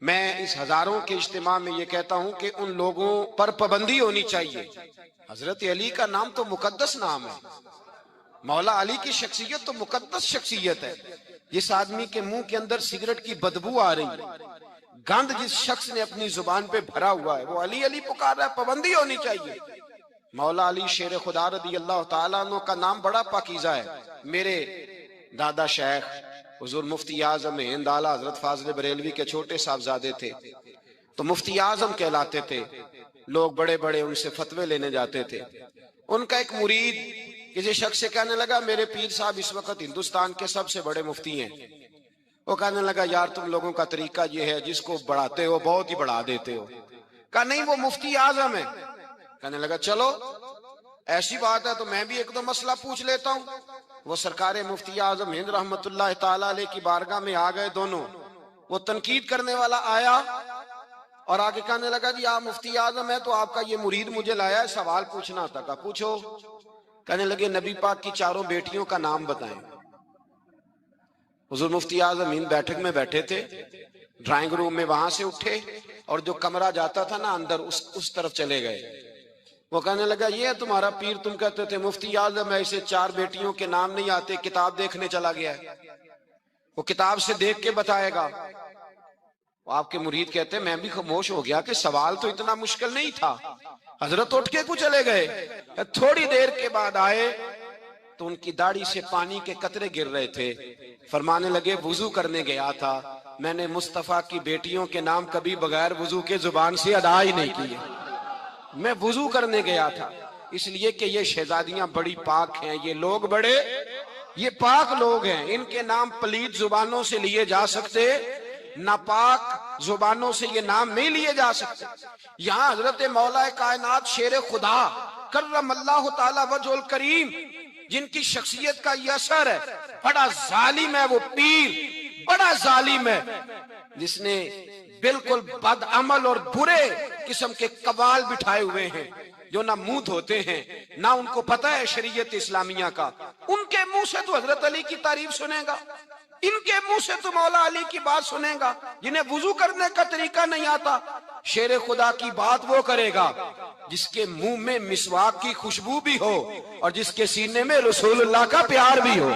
میں اس ہزاروں کے اجتماع میں یہ کہتا ہوں کہ ان لوگوں پر پابندی ہونی چاہیے۔ حضرت علی کا نام تو مقدس نام ہے، مولا علی کی شخصیت تو مقدس شخصیت ہے۔ جس آدمی کے منہ کے اندر سگریٹ کی بدبو آ رہی ہے، گند جس شخص نے اپنی زبان پہ بھرا ہوا ہے، وہ علی علی پکار رہا ہے، پابندی ہونی چاہیے۔ مولا علی شیر خدا رضی اللہ تعالیٰ عنہ کا نام بڑا پاکیزہ ہے۔ میرے دادا شیخ حضور مفتی اعظم ہند اعلیٰ حضرت فاضل بریلوی کے چھوٹے صاحبزادے تھے، تو مفتی اعظم کہلاتے تھے، لوگ بڑے بڑے ان سے فتوے لینے جاتے تھے۔ ان کا ایک مرید کسی شخص سے کہنے لگا میرے پیر صاحب اس وقت ہندوستان کے سب سے بڑے مفتی ہیں۔ وہ کہنے لگا یار تم لوگوں کا طریقہ یہ ہے جس کو بڑھاتے ہو بہت ہی بڑھا دیتے ہو۔ کہا نہیں وہ مفتی اعظم ہے۔ کہنے لگا چلو ایسی بات ہے تو میں بھی ایک دو مسئلہ پوچھ لیتا ہوں۔ وہ سرکار مفتی اعظم ہند رحمت اللہ تعالیٰ علیہ کی بارگاہ میں آ گئے دونوں۔ وہ تنقید کرنے والا آیا اور آگے کہنے لگا جی آپ مفتی اعظم ہے تو آپ کا یہ مرید مجھے لایا ہے سوال پوچھنا تھا۔ کہا پوچھو۔ کہنے لگے نبی پاک کی چاروں بیٹیوں کا نام بتائیں۔ حضور مفتی اعظم ہند بیٹھک میں بیٹھے تھے، ڈرائنگ روم میں وہاں سے اٹھے اور جو کمرہ جاتا تھا نا اندر اس طرف چلے گئے۔ وہ کہنے لگا یہ ہے تمہارا پیر، تم کہتے تھے مفتی اعظم ایسے 4 بیٹیوں کے نام نہیں آتے، کتاب دیکھنے چلا گیا ہے، وہ کتاب سے دیکھ کے بتائے گا۔ آپ کے مرید کہتے ہیں میں بھی خاموش ہو گیا کہ سوال تو اتنا مشکل نہیں تھا۔ حضرت اٹھ کے کو چلے گئے، تھوڑی دیر کے بعد آئے تو ان کی داڑھی سے پانی کے قطرے گر رہے تھے۔ فرمانے لگے وضو کرنے گیا تھا، میں نے مصطفیٰ کی بیٹیوں کے نام کبھی بغیر وضو کے زبان سے ادا ہی نہیں کیے، میں وضو کرنے گیا تھا، اس لیے کہ یہ شہزادیاں بڑی پاک ہیں، یہ لوگ بڑے یہ پاک لوگ ہیں، ان کے نام پلیت زبانوں سے لیے جا سکتے، ناپاک زبانوں سے یہ نام نہیں لیے جا سکتے۔ یہاں حضرت مولا کائنات شیر خدا کرم اللہ تعالی وجہ الکریم، جن کی شخصیت کا یہ اثر ہے، بڑا ظالم ہے وہ پیر، بڑا ظالم ہے جس نے بالکل بد عمل اور برے قسم کے قوال بٹھائے ہوئے ہیں، جو نہ منہ دھوتے ہیں نہ ان کو پتہ ہے شریعت اسلامیہ کا۔ ان کے منہ سے تو حضرت علی کی تعریف سنے گا، ان کے منہ سے تو مولا علی کی بات سنے گا، جنہیں وضو کرنے کا طریقہ نہیں آتا۔ شیر خدا کی بات وہ کرے گا جس کے منہ میں مسواک کی خوشبو بھی ہو اور جس کے سینے میں رسول اللہ کا پیار بھی ہو۔